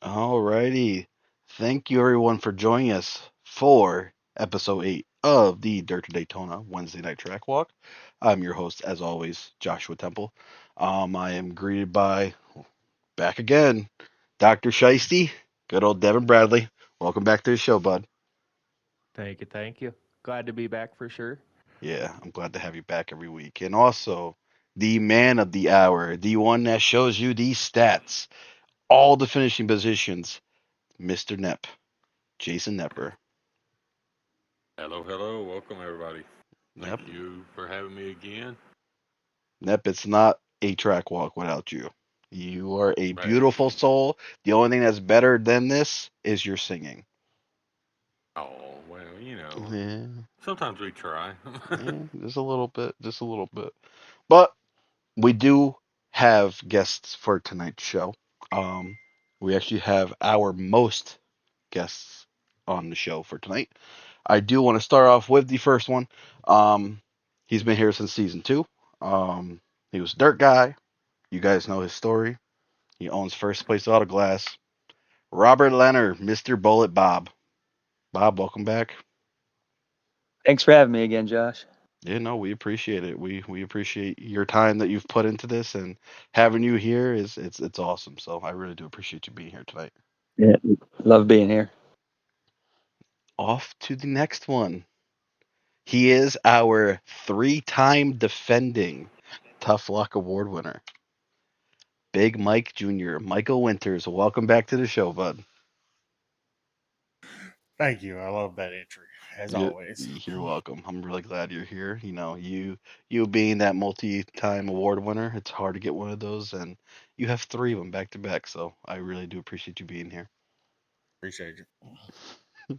Alrighty. Thank you everyone for joining us for episode 8 of the Dirt to Daytona Wednesday Night Track Walk. I'm your host, as always, Joshua Temple. I am greeted by, back again, Dr. Shiesty, good old Devin Bradley. Welcome back to the show, bud. Thank you, thank you. Glad to be back for sure. Yeah, I'm glad to have you back every week. And also, the man of the hour, the one that shows you the stats, all the finishing positions, Mr. Nepp, Jason Nepper. Hello, hello. Welcome, everybody. Thank Yep. you for having me again. Nep, it's not a track walk without you. You are a Hey, beautiful soul. The only thing that's better than this is your singing. oh, well, Yeah, sometimes we try. yeah, just a little bit, just a little bit. But we do have guests for tonight's show. Um, we actually have our most guests on the show for tonight. I do want to start off with the first one. Um, he's been here since season 2. He was a dirt guy. You guys know his story. He owns First Place Auto Glass. Robert Leonard, Mr. Bullet Bob. Bob, welcome back. Thanks for having me again, Josh. Yeah, no, we appreciate it. We appreciate your time that you've put into this, and having you here is it's awesome. So I really do appreciate you being here tonight. Yeah, love being here. Off to the next one. He is our three-time defending Tough Luck Award winner, Big Mike Jr. Michael Winters. Welcome back to the show, bud. Thank you. I love that entry, as You, always. you're welcome. I'm really glad you're here. You being that multi-time award winner, it's hard to get one of those, and you have three of them back to back. So I really do appreciate you being here. Appreciate you.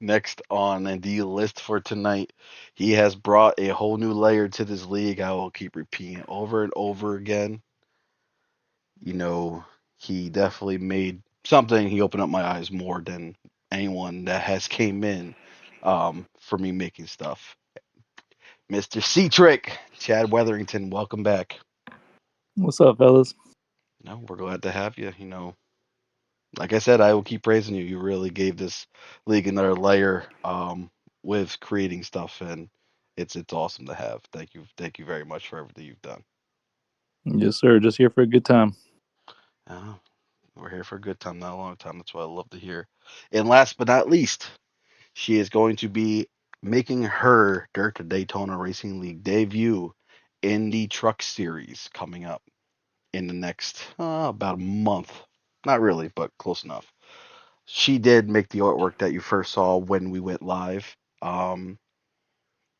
Next on the list for tonight, he has brought a whole new layer to this league. I will keep repeating it over and over again. You know, he definitely made something. He opened up my eyes more than anyone that has came in for me making stuff. Mr. Trick, Chad Weatherington, welcome back. What's up, fellas? No, we're glad to have you. Like I said, I will keep praising you. You really gave this league another layer with creating stuff, and it's awesome to have. Thank you very much for everything you've done. Yes, sir. Just here for a good time. Uh, we're here for a good time, not a long time. That's what I love to hear. And last but not least, she is going to be making her Dirt to Daytona Racing League debut in the Truck Series coming up in the next about a month. Not really, but close enough. She did make the artwork that you first saw when we went live.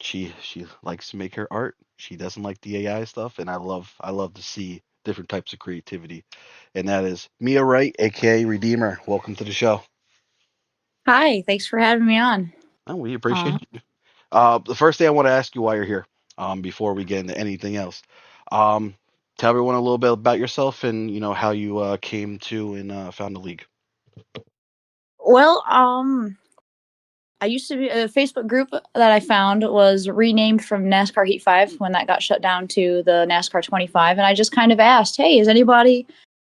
She likes to make her art. She doesn't like the AI stuff, and I love to see different types of creativity. And that is Mia Wright, aka Redeemer. Welcome to the show. Hi, thanks for having me on. Oh, we appreciate Uh, you. The first thing I want to ask you while you're here, before we get into anything else, um, tell everyone a little bit about yourself and how you came to and found the league. well, I used to be a Facebook group that I found was renamed from NASCAR Heat 5 when that got shut down to the NASCAR 25. And I just kind of asked, hey, is anybody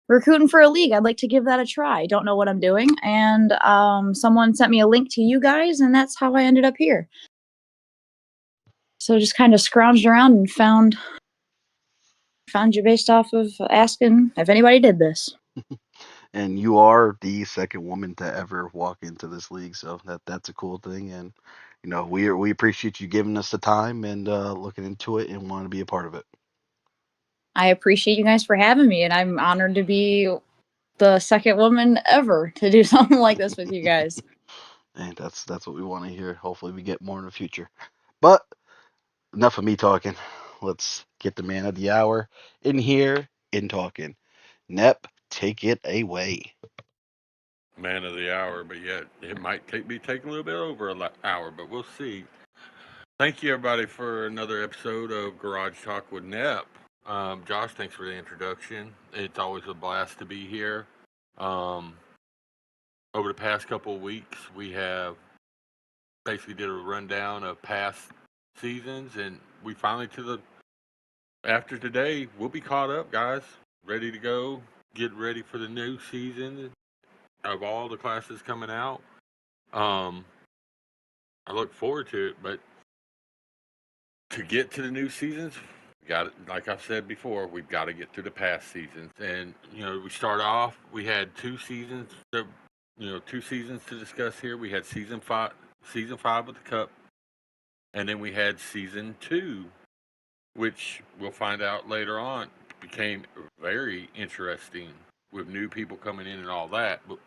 recruiting for a league? I'd like to give that a try. Don't know what I'm doing. And someone sent me a link to you guys, and that's how I ended up here. So just kind of scrounged around and found you based off of asking if anybody did this. And you are the second woman to ever walk into this league, so that's a cool thing. And we appreciate you giving us the time and looking into it and want to be a part of it. I appreciate you guys for having me, and I'm honored to be the second woman ever to do something like this with you guys. And that's what we want to hear. Hopefully, we get more in the future. But enough of me talking. Let's get the man of the hour in here in talking. Nep, take it away. Man of the hour, but yet it might be taking a little bit over an hour, but we'll see. Thank you, everybody, for another episode of Garage Talk with Nep. Josh, thanks for the introduction. It's always a blast to be here. Um, Over the past couple of weeks, we have basically did a rundown of past seasons, and we finally to the after today, we'll be caught up, guys. Ready to go. Get ready for the new season. of all the classes coming out. I look forward to it, but to get to the new seasons, we got it. Like I've said before, we've got to get through the past seasons. And we start off. We had 2 seasons. Two seasons to discuss here. We had season five with the Cup, and then we had season 2, which we'll find out later on became very interesting with new people coming in and all that. But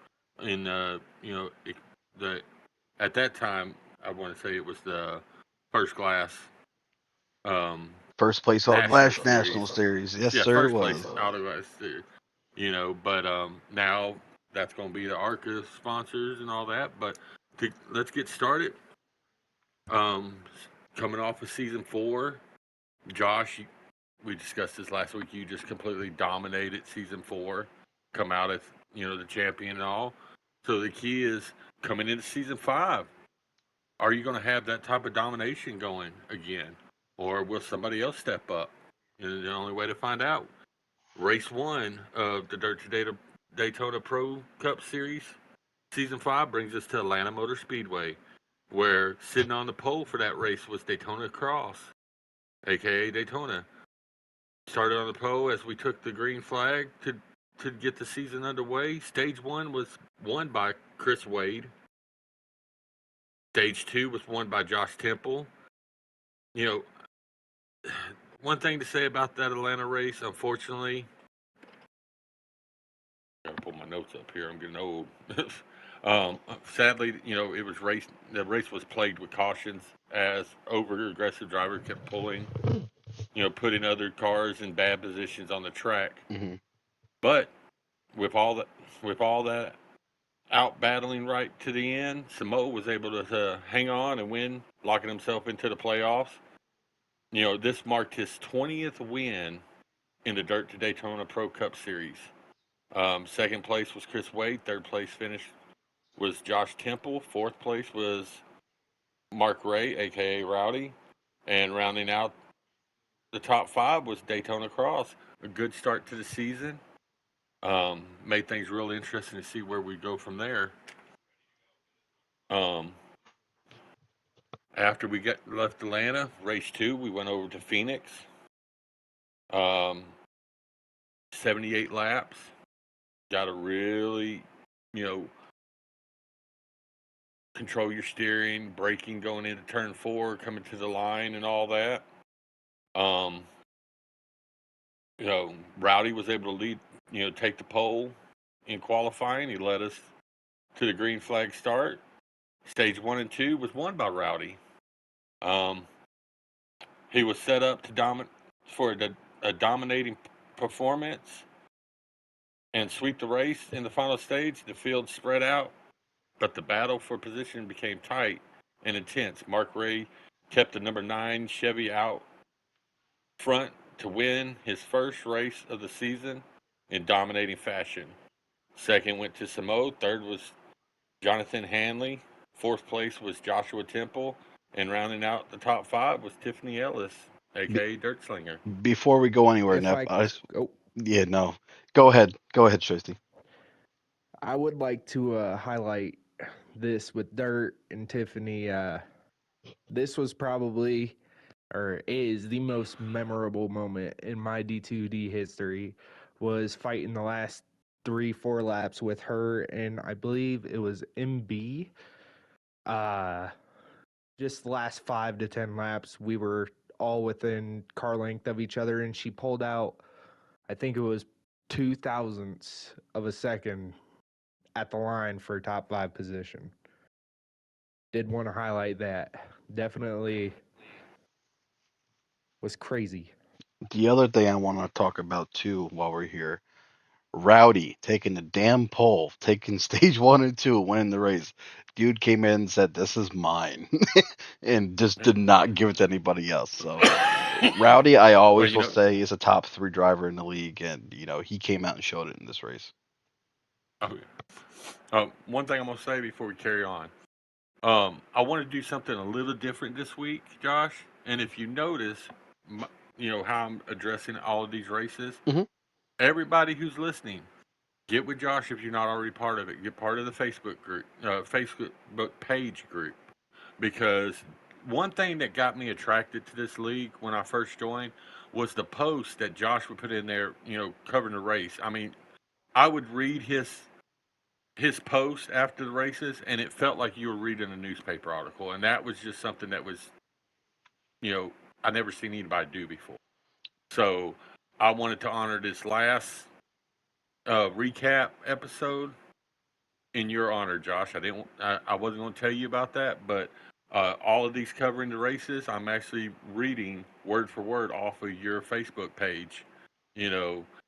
in the at that time, I want to say it was the first class um, First place All national Glass series. National Series. Yes, Yeah, sir, it first place was. auto glass series. But now that's going to be the ARCA sponsors and all that. But let's get started. Um, Coming off of season 4, Josh, we discussed this last week. You just completely dominated season 4, come out as the champion and all. So the key is coming into season 5. Are you going to have that type of domination going again, or will somebody else step up? And the only way to find out. Race 1 of the Daytona Pro Cup Series, season 5 brings us to Atlanta Motor Speedway, where sitting on the pole for that race was Daytona Cross, aka Daytona. Started on the pole as we took the green flag to get the season underway. Stage 1 was won by Chris Wade. Stage 2 was won by Josh Temple. One thing to say about that Atlanta race, unfortunately, I gotta pull my notes up here. I'm getting old. Sadly, it was race. The race was plagued with cautions as over-aggressive driver kept pulling, putting other cars in bad positions on the track. Mm-hmm. But with all that out battling right to the end, Samoa was able to hang on and win, locking himself into the playoffs. This marked his 20th win in the Dirt to Daytona Pro Cup Series. Second place was Chris Wade. Third place finish was Josh Temple. Fourth place was Mark Ray, aka Rowdy. And rounding out the top 5 was Daytona Cross. A good start to the season. Made things real interesting to see where we go from there. After we left Atlanta, race 2, we went over to Phoenix. 78 laps. Got to really, control your steering, braking going into turn 4, coming to the line, and all that. Rowdy was able to lead, take the pole in qualifying. He led us to the green flag start. Stage 1 and 2 was won by Rowdy. He was set up to for a dominating performance and sweep the race in the final stage. The field spread out, but the battle for position became tight and intense. Mark Ray kept the number 9 Chevy out front to win his first race of the season in dominating fashion. Second went to Samoa. Third was Jonathan Hanley. Fourth place was Joshua Temple. And rounding out the top 5 was Tiffany Ellis, aka Dirt Slinger. Before we go anywhere, If Nep, I oh, yeah, no. Go ahead. Go ahead, Tracy. I would like to highlight this with Dirt and Tiffany. This was probably or is the most memorable moment in my D2D history. Was fighting the last 3-4 laps with her, and I believe it was MB. Just the last 5 to 10 laps, we were all within car length of each other, and she pulled out, I think it was 0.02 of a second at the line for top 5 position. Did want to highlight that. Definitely was crazy. The other thing I want to talk about too while we're here, Rowdy taking the damn pole, taking stage 1 and 2, winning the race. Dude came in and said, "This is mine," and just did not give it to anybody else. So Rowdy, I Well, always will say, is a top 3 driver in the league, and he came out and showed it in this race. One thing I'm going to say before we carry on. I want to do something a little different this week, Josh. And if you notice, how I'm addressing all of these races, Mhm. everybody who's listening, get with Josh if you're not already part of it. Get part of the Facebook group, Facebook page group, because one thing that got me attracted to this league when I first joined was the post that Josh would put in there, covering the race. I mean, I would read his post after the races, and it felt like you were reading a newspaper article, and that was just something that was, I never seen anybody do before. So I wanted to honor this last recap episode in your honor, Josh. I wasn't going to tell you about that, but all of these covering the races, I'm actually reading word for word off of your Facebook page.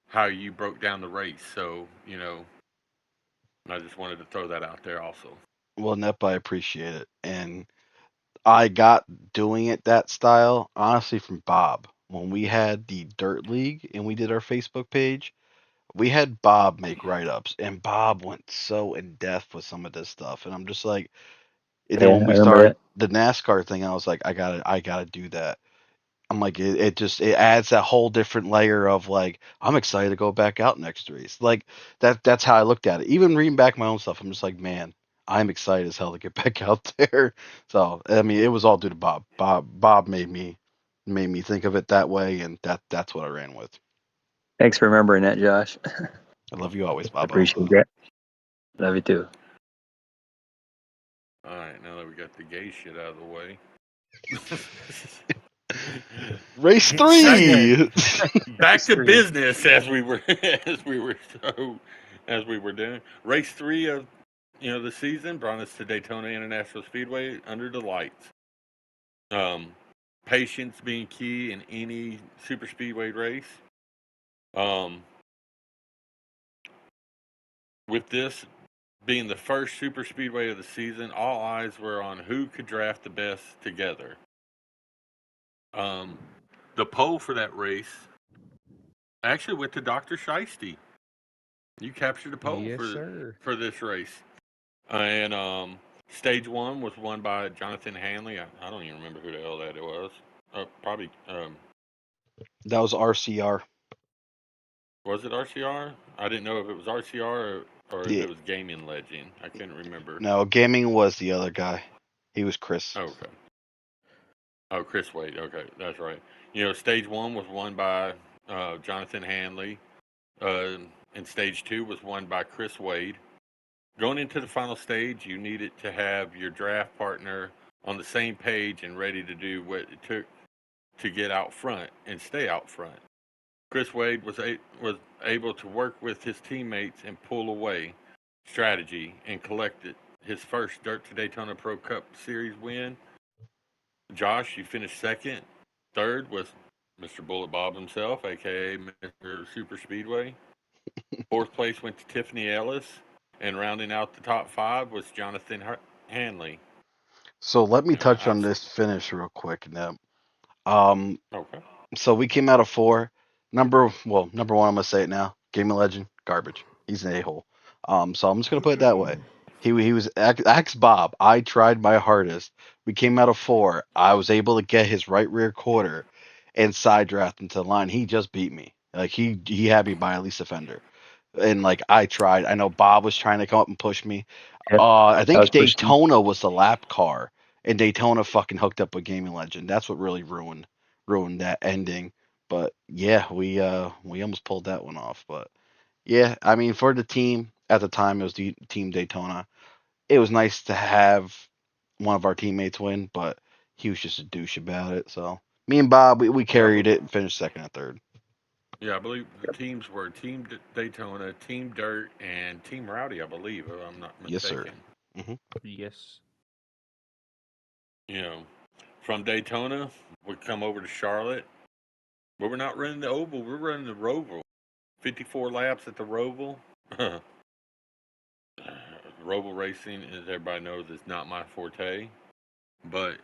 How you broke down the race. So I just wanted to throw that out there also. Well, Nep, I appreciate it. And I got doing it that style, honestly, from Bob. When we had the Dirt League and we did our Facebook page, we had Bob make write ups, and Bob went so in depth with some of this stuff. And I'm just like, and then Yeah, when I we remember started that. the NASCAR thing, I was like, I gotta do that. I'm like, it adds that whole different layer of like, I'm excited to go back out next race. Like that's how I looked at it. Even reading back my own stuff, I'm just like, man, I'm excited as hell to get back out there. So I mean, it was all due to Bob. Bob made me think of it that way, and that's what I ran with. Thanks for remembering that, Josh. I love you always, I Bobo. appreciate that. Love you too. All right, now that we got the gay shit out of the way. Race Segment. 3. Back to Three. business as we were doing. Race 3 of the season brought us to Daytona International Speedway under the lights. Patience being key in any super speedway race. With this being the first super speedway of the season, all eyes were on who could draft the best together. The poll for that race actually went to Dr. Shiesty. You captured the poll Yes, sir. for this race. And stage 1 was won by Jonathan Hanley. I don't even remember who the hell that it was. Probably, That was RCR. was it RCR? I didn't know if it was RCR or if Yeah. it was Gaming Legend. I couldn't remember. No, gaming was the other guy. He was Chris. Okay. Oh, Chris Wade. Okay, that's right. Stage 1 was won by Jonathan Hanley. And stage 2 was won by Chris Wade. Going into the final stage, you needed to have your draft partner on the same page and ready to do what it took to get out front and stay out front. Chris Wade was able to work with his teammates and pull away strategy and collected his first Dirt to Daytona Pro Cup Series win. Josh, you finished second. Third was Mr. Bullet Bob himself, aka Mr. Super Speedway. Fourth place went to Tiffany Ellis, and rounding out the top 5 was Jonathan Hanley. So let me touch on I've this finish real quick, Neb. Um, okay. so we came out of 4. Number one, I'm gonna say it now. Gaming Legend, garbage. He's an a-hole. So I'm just gonna put it that way. He was ex Bob. I tried my hardest. We came out of 4. I was able to get his right rear quarter and side draft into the line. He just beat me. Like he had me by at least a fender. And like I tried. I know Bob was trying to come up and push me. Yep, I I think was pushing. Daytona was the lap car, and Daytona fucking hooked up with Gaming Legend. That's what really ruined that ending. But yeah, we almost pulled that one off. But yeah, I mean for the team at the time it was the Team Daytona. It was nice to have one of our teammates win, but he was just a douche about it. So me and Bob we Yeah, carried it and finished second and third. I believe the teams were Team Daytona, Team Dirt, and Team Rowdy. I believe, if I'm not Yes, sir. mistaken. Yes. You know, from Daytona, we come over to Charlotte, but we're not running the oval. We're running the Roval. 54 laps at the Roval. Roval racing, as everybody knows, is not my forte. But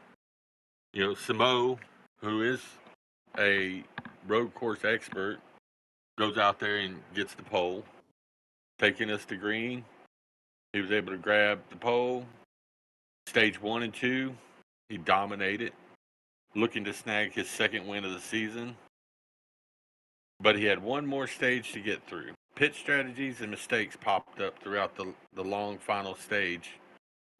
Samo, who is a road course expert, goes out there and gets the pole, taking us to green. He was able to grab the pole. Stage 1 and 2, he dominated, looking to snag his second win of the season. But he had one more stage to get through. pit strategies and mistakes popped up throughout the long final stage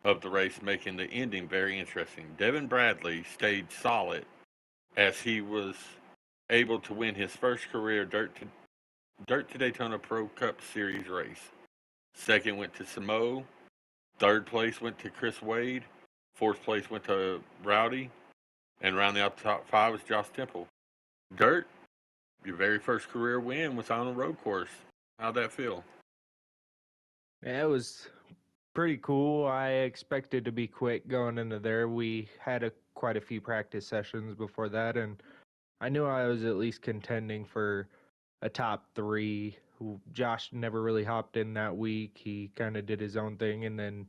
of the race, making the ending very interesting. Devin Bradley stayed solid as he was able to win his first career Dirt to Daytona Pro Cup Series race. Second went to Samo. Third place went to Chris Wade. Fourth place went to Rowdy. And rounding out the top five was Josh Temple. Dirt, your very first career win was on a road course. How'd that feel? Yeah, it was pretty cool. I expected to be quick going into there. We had quite a few practice sessions before that, and I knew I was at least contending for a top three. Josh never really hopped in that week. He kind of did his own thing, and then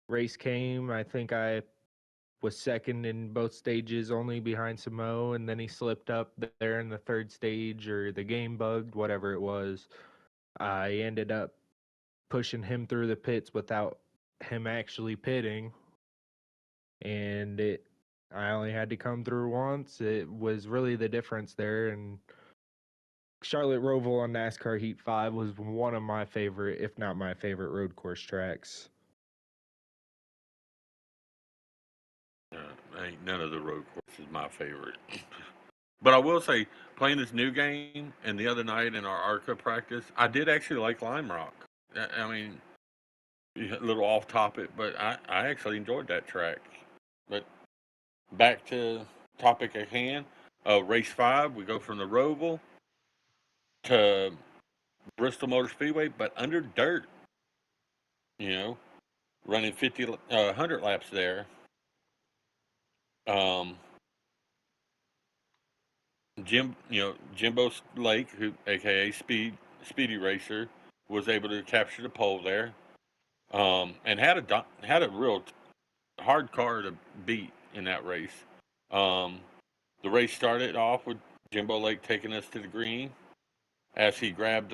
race came. I think I was second in both stages, only behind Samo, and then he slipped up there in the third stage, or the game bugged, whatever it was. I ended up pushing him through the pits without him actually pitting, and I only had to come through once. It was really the difference there, and Charlotte Roval on NASCAR Heat 5 was one of my favorite, if not my favorite, road course tracks. Ain't none of the road courses my favorite. But I will say, playing this new game and the other night in our ARCA practice, I did actually like Lime Rock. I mean, a little off topic, but I actually enjoyed that track. But back to topic at hand. Race 5, we go from the Roval to Bristol Motor Speedway, but under dirt. You know, running 100 laps there. Um, Jimbo Lake, who aka Speedy Racer, was able to capture the pole there, and had a real hard car to beat in that race. Um, the race started off with Jimbo Lake taking us to the green as he grabbed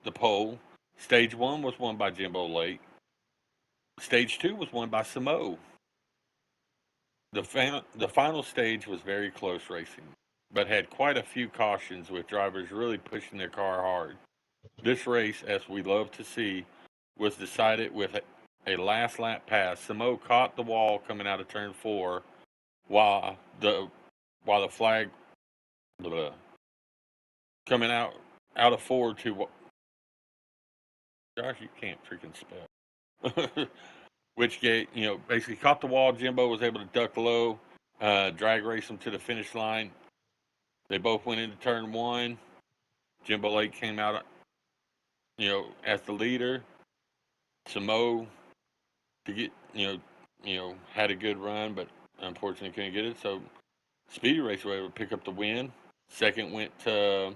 the pole. Stage 1 was won by Jimbo Lake. Stage 2 was won by Samo. The final stage was very close racing, but had quite a few cautions with drivers really pushing their car hard. This race, as we love to see, was decided with a last lap pass. Samo caught the wall coming out of turn 4 while the flag blah, coming out of 4 to Josh, you can't freaking spell. Which gate, basically caught the wall. Jimbo was able to duck low, drag race them to the finish line. They both went into turn 1. Jimbo Lake came out, as the leader. Samo to get, had a good run, but unfortunately couldn't get it. So Speedy Race was able to pick up the win. Second went to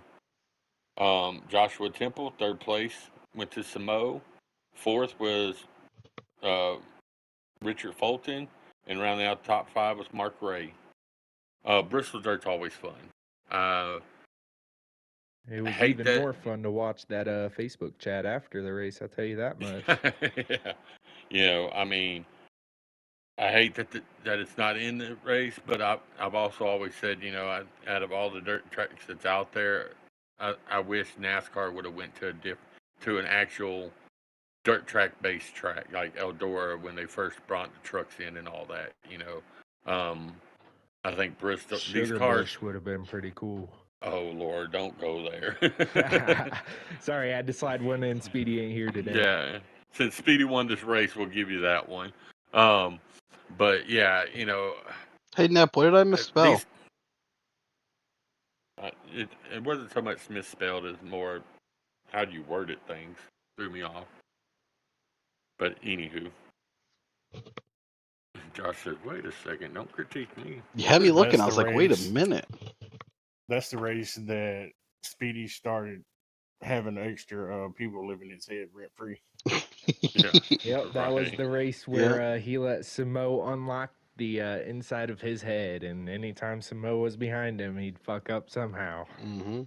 Joshua Temple. Third place went to Samo. Fourth was Richard Fulton. And rounding out the top 5 was Mark Ray. Bristol Dirt's always fun. It was hate even that. more fun to watch that Facebook chat after the race, I'll tell you that much. Yeah. I mean, I hate that it's not in the race, but I've also always said, out of all the dirt tracks that's out there, I wish NASCAR would have went to an actual dirt track based track like Eldora when they first brought the trucks in and all that. I think Bristol these Sugar cars. Bush would have been pretty cool. Oh Lord, don't go there. Sorry, I had to slide one in. Speedy ain't here today. Yeah, since Speedy won this race, we'll give you that one. But yeah, Hey, Nep, what did I misspell? these it wasn't so much misspelled as more how you worded things threw me off. But anywho, Josh said, "Wait a second, don't critique me." You had me looking. That's I was the like, wait a race. minute. That's the race that Speedy started having extra people living in his head rent free. Yeah. Yep, that was Right. the race where he let Samo unlock the inside of his head, and anytime Samo was behind him, he'd fuck up somehow. Mm-hmm.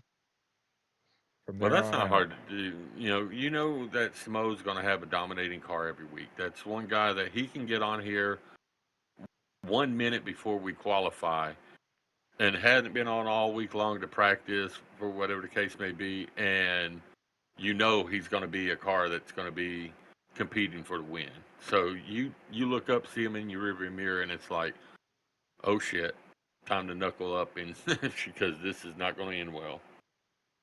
From Well, there that's on not out. hard to do. You know that Samoa's going to have a dominating car every week. That's one guy that he can get on here 1 minute before we qualify and hadn't been on all week long to practice for whatever the case may be, and you know he's going to be a car that's going to be competing for the win. So you look up, see him in your rearview mirror, and it's like, oh shit, time to knuckle up, and because this is not going to end well.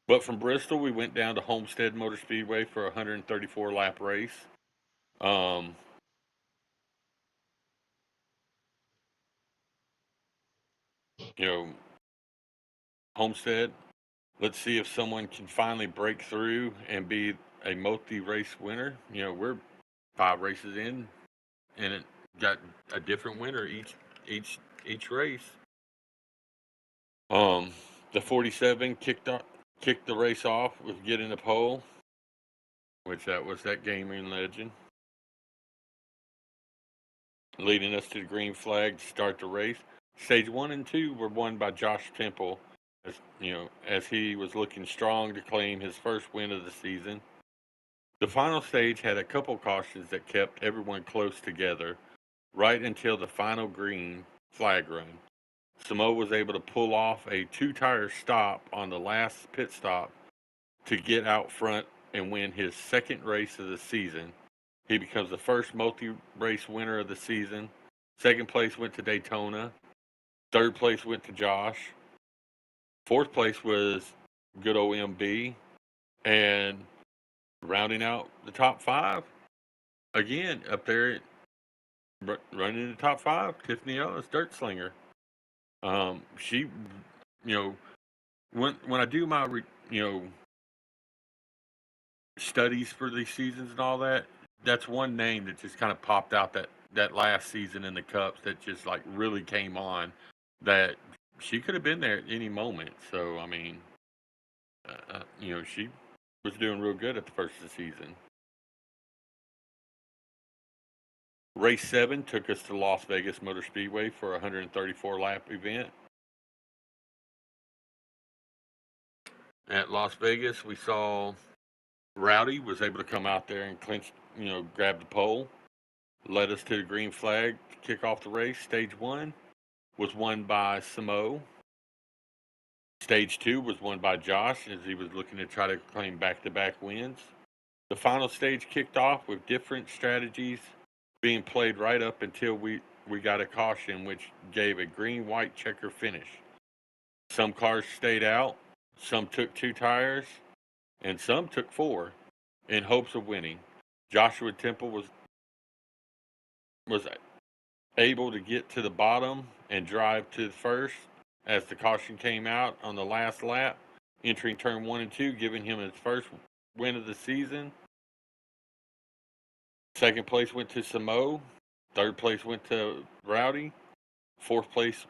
But from Bristol, we went down to Homestead Motor Speedway for a 134 lap race. Um, you know, Homestead. Let's see if someone can finally break through and be a multi-race winner. You know, we're 5 races in, and it got a different winner each race. Um, the 47 kicked the race off with getting the pole, which that was that gaming legend, leading us to the green flag to start the race. Stage 1 and 2 were won by Josh Temple, as he was looking strong to claim his first win of the season. The final stage had a couple cautions that kept everyone close together right until the final green flag run. Samo was able to pull off a 2-tire stop on the last pit stop to get out front and win his second race of the season. He becomes the first multi-race winner of the season. Second place went to Daytona. Third place went to Josh. Fourth place was good old MB. And rounding out the top 5, again, up there running in the top 5, Tiffany Ellis, Dirt Slinger. She, when I do my, studies for these seasons and all that, that's one name that just kind of popped out that last season in the Cups that just like really came on. That she could have been there at any moment. So I mean, she was doing real good at the first of the season. Race 7 took us to Las Vegas Motor Speedway for a 134 lap event. At Las Vegas, we saw Rowdy was able to come out there and clinch, grab the pole, led us to the green flag to kick off the race. Stage 1 was won by Samo. Stage 2 was won by Josh as he was looking to try to claim back-to-back wins. The final stage kicked off with different strategies being played right up until we got a caution, which gave a green-white checker finish. Some cars stayed out, some took 2 tires, and some took 4 in hopes of winning. Joshua Temple was able to get to the bottom and drive to the first as the caution came out on the last lap, entering turn 1 and 2, giving him his first win of the season. Second place went to Samo. Third place went to Rowdy. Fourth place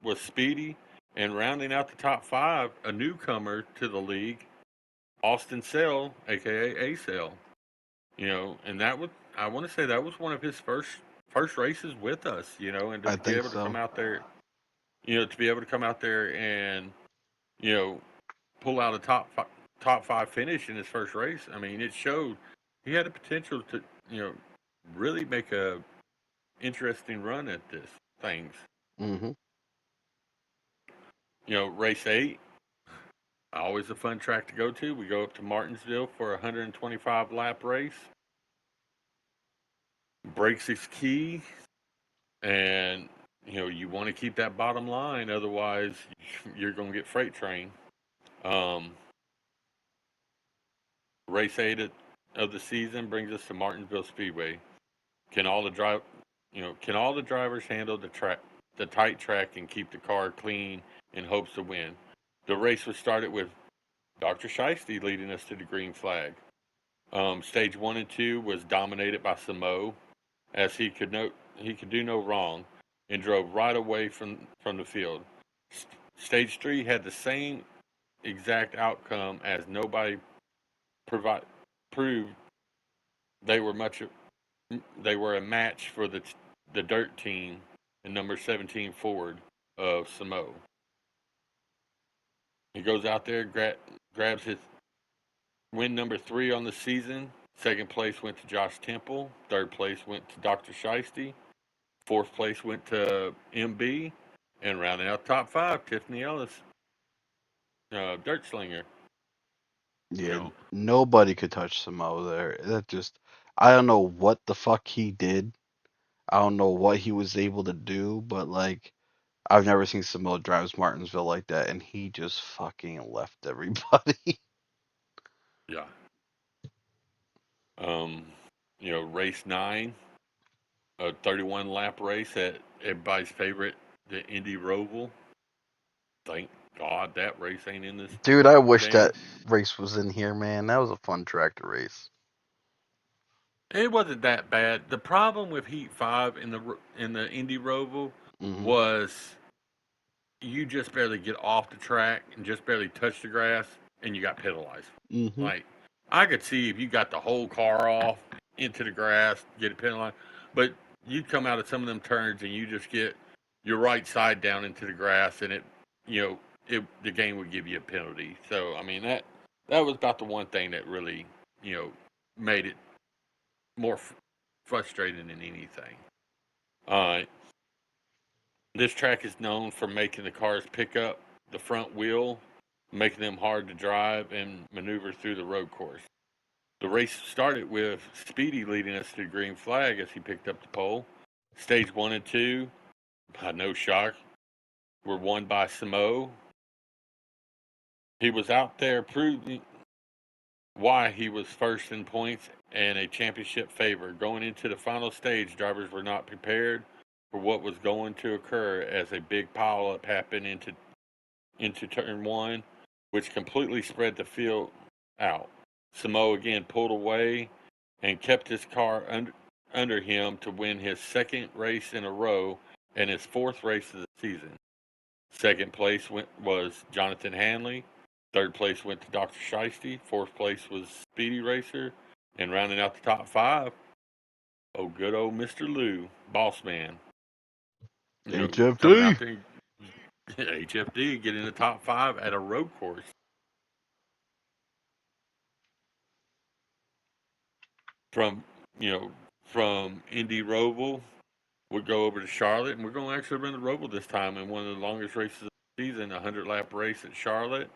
was Speedy. And rounding out the top 5, a newcomer to the league, Austin Sell, aka A-Cell. And I want to say that was one of his first races with us, and to I be think able to so. come out there, and, pull out a top 5 finish in his first race. I mean, it showed he had the potential to, really make a interesting run at this things. Mm-hmm. Race 8, always a fun track to go to. We go up to Martinsville for a 125 lap race. Brakes is key, and you want to keep that bottom line, otherwise you're going to get freight train. Race 8 of the season brings us to Martinsville Speedway. Can all the drivers handle the tight track and keep the car clean in hopes to win? The race was started with Dr. Shiesty leading us to the green flag. Stage 1 and 2 was dominated by Samo, as he could do no wrong and drove right away from the field. Stage 3 had the same exact outcome, as nobody proved they were a match for the dirt team and number 17 Ford of Samo. He goes out there, grabs his win number 3 on the season. Second place went to Josh Temple. Third place went to Dr. Shiesty. Fourth place went to MB. And rounding out top 5, Tiffany Ellis, Dirt Slinger. You Yeah, know, nobody could touch Samo there. That just, I don't know what the fuck he did. I don't know what he was able to do, but like, I've never seen Samo drives Martinsville like that, and he just fucking left everybody. yeah. Um, race 9, a 31 lap race at everybody's favorite, the Indy Roval. Thank God that race ain't in this Dude, I wish game. that race was in here, man. That was a fun track to race. It wasn't that bad. The problem with Heat 5 in the Indy Roval Mhm. was you just barely get off the track and just barely touch the grass, and you got penalized. Mhm. Like, I could see if you got the whole car off into the grass, get it penalized, but you come out of some of them turns and you just get your right side down into the grass, and the game would give you a penalty. So I mean that was about the one thing that really made it more frustrating than anything. Uh, this track is known for making the cars pick up the front wheel, making them hard to drive and maneuver through the road course. The race started with Speedy leading us to the green flag as he picked up the pole. Stage 1 and 2, no shock, were won by Samo. He was out there proving why he was first in points and a championship favor. Going into the final stage, drivers were not prepared for what was going to occur as a big pileup happened into turn 1, which completely spread the field out. Samo again pulled away and kept his car under him to win his second race in a row and his fourth race of the season. Second place was Jonathan Hanley. Third place went to Dr. Shiesty. Fourth place was Speedy Racer. And rounding out the top 5, good old Mr. Lou, boss man. Coming HFD. out there, HFD, getting the top 5 at a road course. From, you know, from Indy Roval, we'll go over to Charlotte, and we're going to actually run the Roval this time in one of the longest races of the season, a 100-lap race at Charlotte,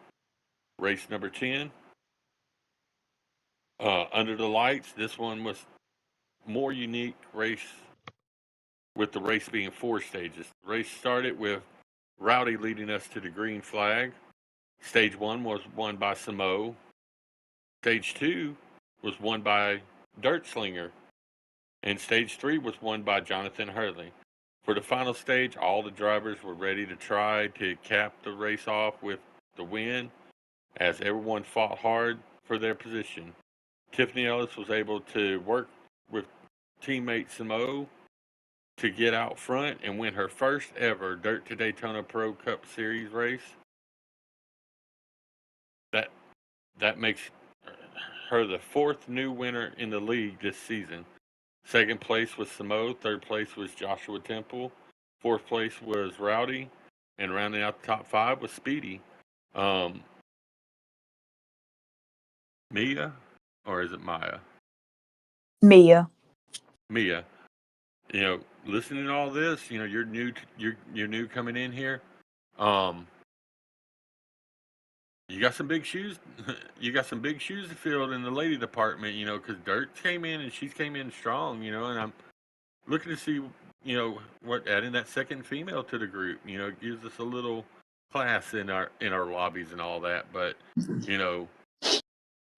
race number 10. Under the lights, this one was more unique race with the race being 4 stages. The race started with Rowdy leading us to the green flag. Stage 1 was won by Samo. Stage 2 was won by Dirt Slinger. And Stage 3 was won by Jonathan Hurley. For the final stage, all the drivers were ready to try to cap the race off with the win as everyone fought hard for their position. Tiffany Ellis was able to work with teammate Samo to get out front and win her first ever Dirt to Daytona Pro Cup Series race. That that makes her the 4th new winner in the league this season. Second place was Samo. Third place was Joshua Temple. Fourth place was Rowdy. And rounding out the top 5 was Speedy. Um, Mia, or is it Maya? Mia. Mia. Listening to all this, you're new. You're new coming in here. Um, you got some big shoes. You got some big shoes to fill in the lady department. Because Dirt came in and she's came in strong. And I'm looking to see, what adding that second female to the group. Gives us a little class in our lobbies and all that. But you know,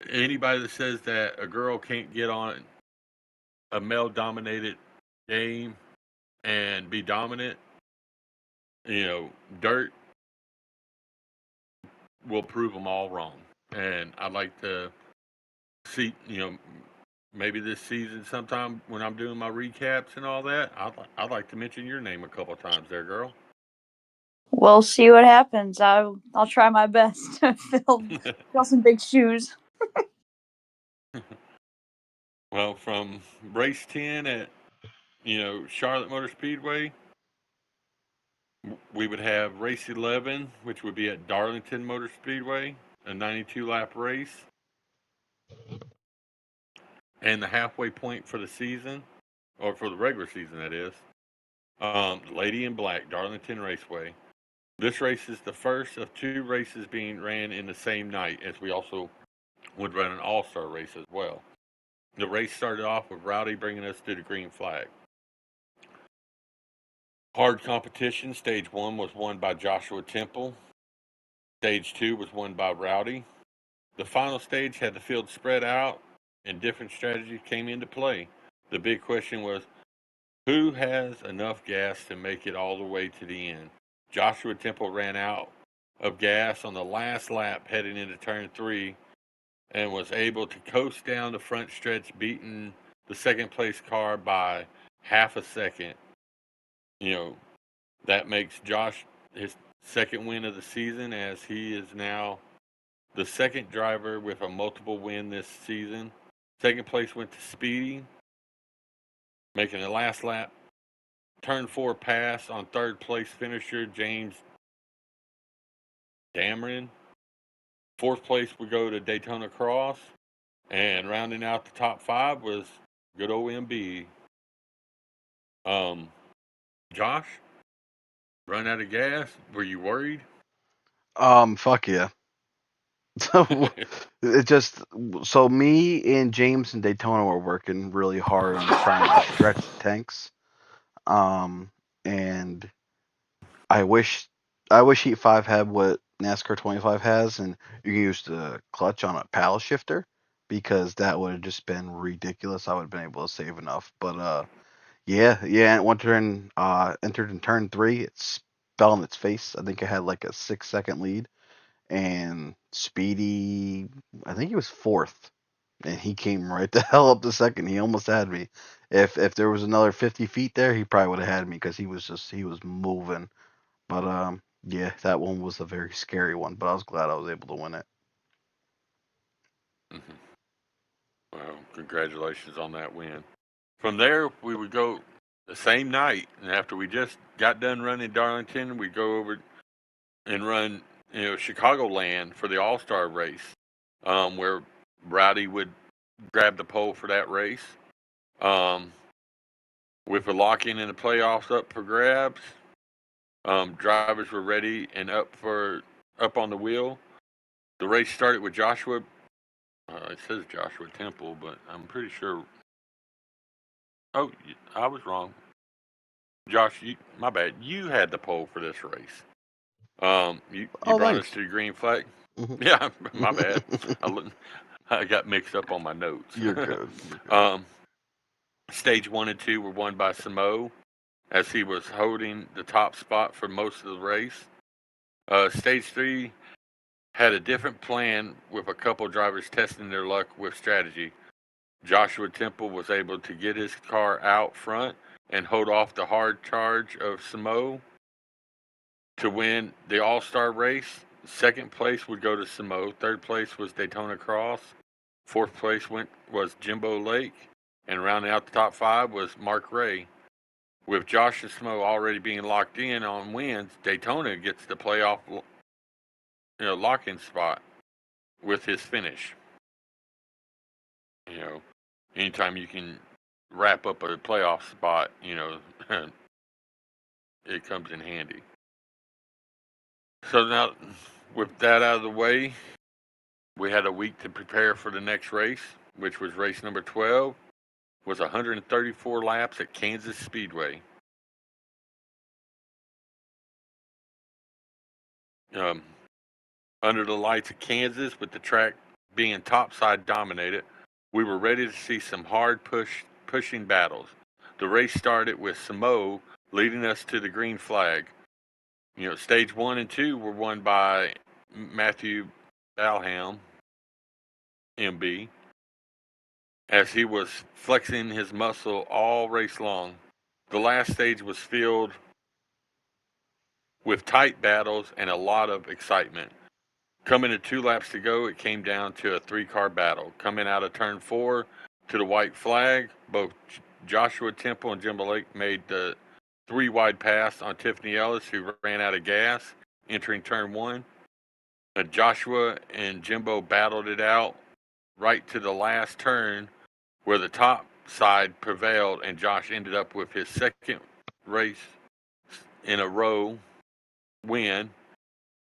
anybody that says that a girl can't get on a male-dominated game and be dominant, Dirt will prove them all wrong. And I'd like to see, maybe this season sometime when I'm doing my recaps and all that, I'd like to mention your name a couple of times there, girl. We'll see what happens. I'll try my best to fill some big shoes. Well, from race 10 at, Charlotte Motor Speedway, we would have race 11, which would be at Darlington Motor Speedway, a 92 lap race. And the halfway point for the season, or for the regular season, that is, Lady in Black, Darlington Raceway. This race is the first of 2 races being ran in the same night, as we also would run an all-star race as well. The race started off with Rowdy bringing us to the green flag. Hard competition. Stage 1 was won by Joshua Temple. Stage 2 was won by Rowdy. The final stage had the field spread out and different strategies came into play. The big question was, who has enough gas to make it all the way to the end? Joshua Temple ran out of gas on the last lap heading into turn 3 and was able to coast down the front stretch, beating the second place car by half a second. You know, that makes Josh his second win of the season, as he is now the second driver with a multiple win this season. Second place went to Speedy, making the last lap turn 4 pass on third place finisher James Dameron. Fourth place would go to Daytona Cross, and rounding out the top 5 was good old MB. Josh, run out of gas. Were you worried? Fuck yeah. So it just so me and James and Daytona were working really hard on trying to stretch the tanks. And I wish Heat 5 had what NASCAR 25 has, and you can use the clutch on a paddle shifter, because that would have just been ridiculous. I would have been able to save enough. But yeah, and once turn entered in turn 3, it fell on its face. I think it had like a 6-second lead, and Speedy, I think he was fourth, and he came right the hell up the second. He almost had me. If there was another 50 feet there, he probably would have had me, because he was moving. But yeah, that one was a very scary one. But I was glad I was able to win it. Mm-hmm. Well, congratulations on that win. From there, we would go the same night, and after we just got done running Darlington, we'd go over and run, Chicagoland for the All Star race, where Rowdy would grab the pole for that race. Um, with the lock-in and the playoffs up for grabs, drivers were ready and up on the wheel. The race started with Joshua. It says Joshua Temple, but I'm pretty sure. Oh, I was wrong. Josh, my bad. You had the pole for this race. You Oh, brought us thanks. to the green flag. Hmm. Yeah, my bad. I got mixed up on my notes. You're good. You're good. um, Stage 1 and 2 were won by Samo, as he was holding the top spot for most of the race. Stage 3 had a different plan, with a couple drivers testing their luck with strategy. Joshua Temple was able to get his car out front and hold off the hard charge of Samo to win the All Star race. Second place would go to Samo. Third place was Daytona Cross. Fourth place was Jimbo Lake, and rounding out the top 5 was Mark Ray. With Josh and Smo already being locked in on wins, Daytona gets the playoff, lock-in spot with his finish. You know, anytime you can wrap up a playoff spot, it comes in handy. So now, with that out of the way, we had a week to prepare for the next race, which was race number 12, was 134 laps at Kansas Speedway. Um, Under the lights of Kansas, with the track being topside dominated, we were ready to see some hard pushing battles. The race started with Samo leading us to the green flag. Stage 1 and 2 were won by Matthew Balham, MB, as he was flexing his muscle all race long. The last stage was filled with tight battles and a lot of excitement. Coming to 2 laps to go, it came down to a 3-car battle. Coming out of turn 4 to the white flag, both Joshua Temple and Jimbo Lake made the 3-wide pass on Tiffany Ellis, who ran out of gas entering turn 1. Joshua and Jimbo battled it out right to the last turn, where the top side prevailed, and Josh ended up with his second race in a row win,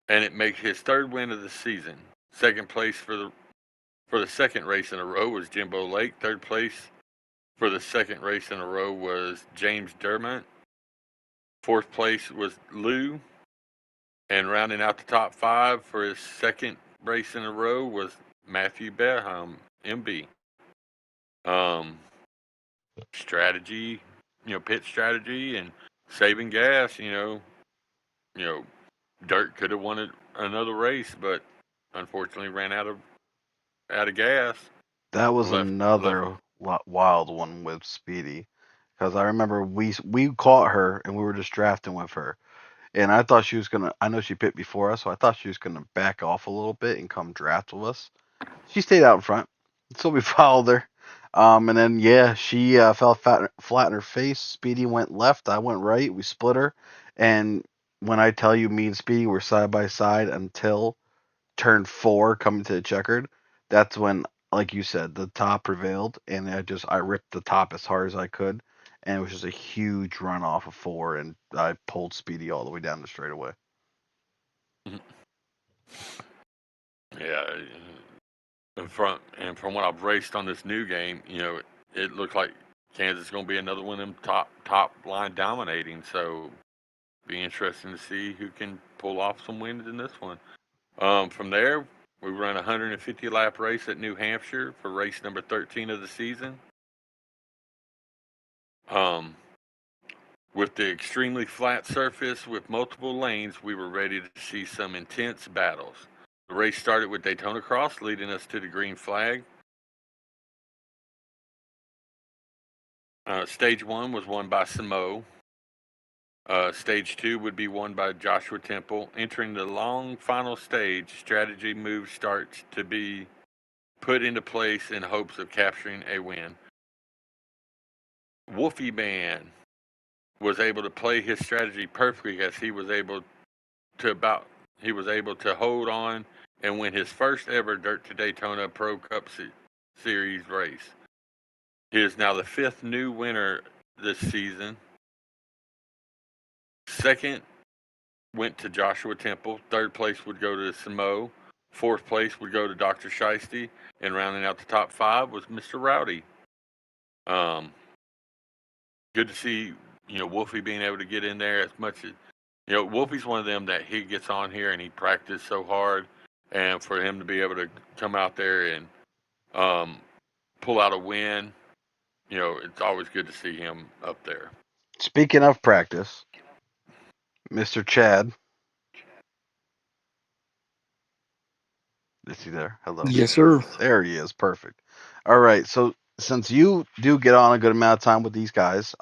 and it makes his third win of the season. Second place for for the second race in a row was Jimbo Lake. Third place for the second race in a row was James Dermott. Fourth place was Lou. And rounding out the top 5 for his second race in a row was Matthew Beham, MB. Strategy, pit strategy and saving gas, Dirt could have won another race, but unfortunately ran out of gas. That was Left. another wild one with Speedy, because I remember we caught her and we were just drafting with her, and I thought she was gonna. I know she pit before us, so I thought she was gonna back off a little bit and come draft with us. She stayed out in front, so we followed her. And then yeah, she fell flat in her face. Speedy went left, I went right. We split her, and when I tell you, me and Speedy were side by side until turn 4 coming to the checkered. That's when, like you said, the top prevailed, and I ripped the top as hard as I could, and it was just a huge run off of 4, and I pulled Speedy all the way down the straightaway. Yeah, from what I've raced on this new game, it looked like Kansas is going to be another one of them top line dominating. So, be interesting to see who can pull off some wins in this one. From there, we run a 150 lap race at New Hampshire for race number 13 of the season. With the extremely flat surface with multiple lanes, we were ready to see some intense battles. The race started with Daytona Cross leading us to the green flag. Stage 1 was won by Samo. Stage 2 would be won by Joshua Temple. Entering the long final stage, strategy moves starts to be put into place in hopes of capturing a win. Wolfie Man was able to play his strategy perfectly as he was able to hold on and win his first ever Dirt to Daytona Pro Cup Series race. He is now the 5th new winner this season. Second went to Joshua Temple. Third place would go to Samo. Fourth place would go to Dr. Shiesty. And rounding out the top 5 was Mr. Rowdy. Good to see, Wolfie being able to get in there as much as, Wolfie's one of them that he gets on here and he practiced so hard. And for him to be able to come out there and pull out a win, it's always good to see him up there. Speaking of practice, Mr. Chad. Is he there? Hello. Yes, sir. There he is. Perfect. All right. So since you do get on a good amount of time with these guys,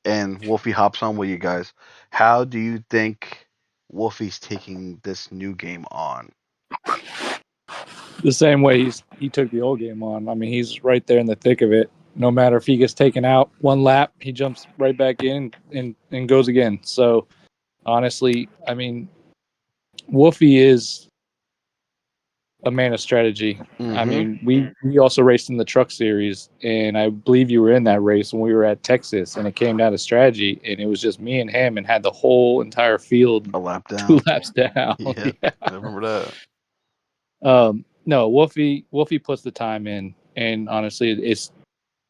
and Wolfie hops on with you guys, how do you think Wolfie's taking this new game on? The same way he took the old game on. I mean, he's right there in the thick of it. No matter if he gets taken out one lap, he jumps right back in and goes again. So honestly, I mean, Wolfie is a man of strategy. Mm-hmm. I mean, we also raced in the truck series, and I believe you were in that race when we were at Texas, and it came down to strategy, and it was just me and him, and had the whole entire field A lap down. 2 laps down. Yeah, I remember that. No, Wolfie puts the time in, and honestly,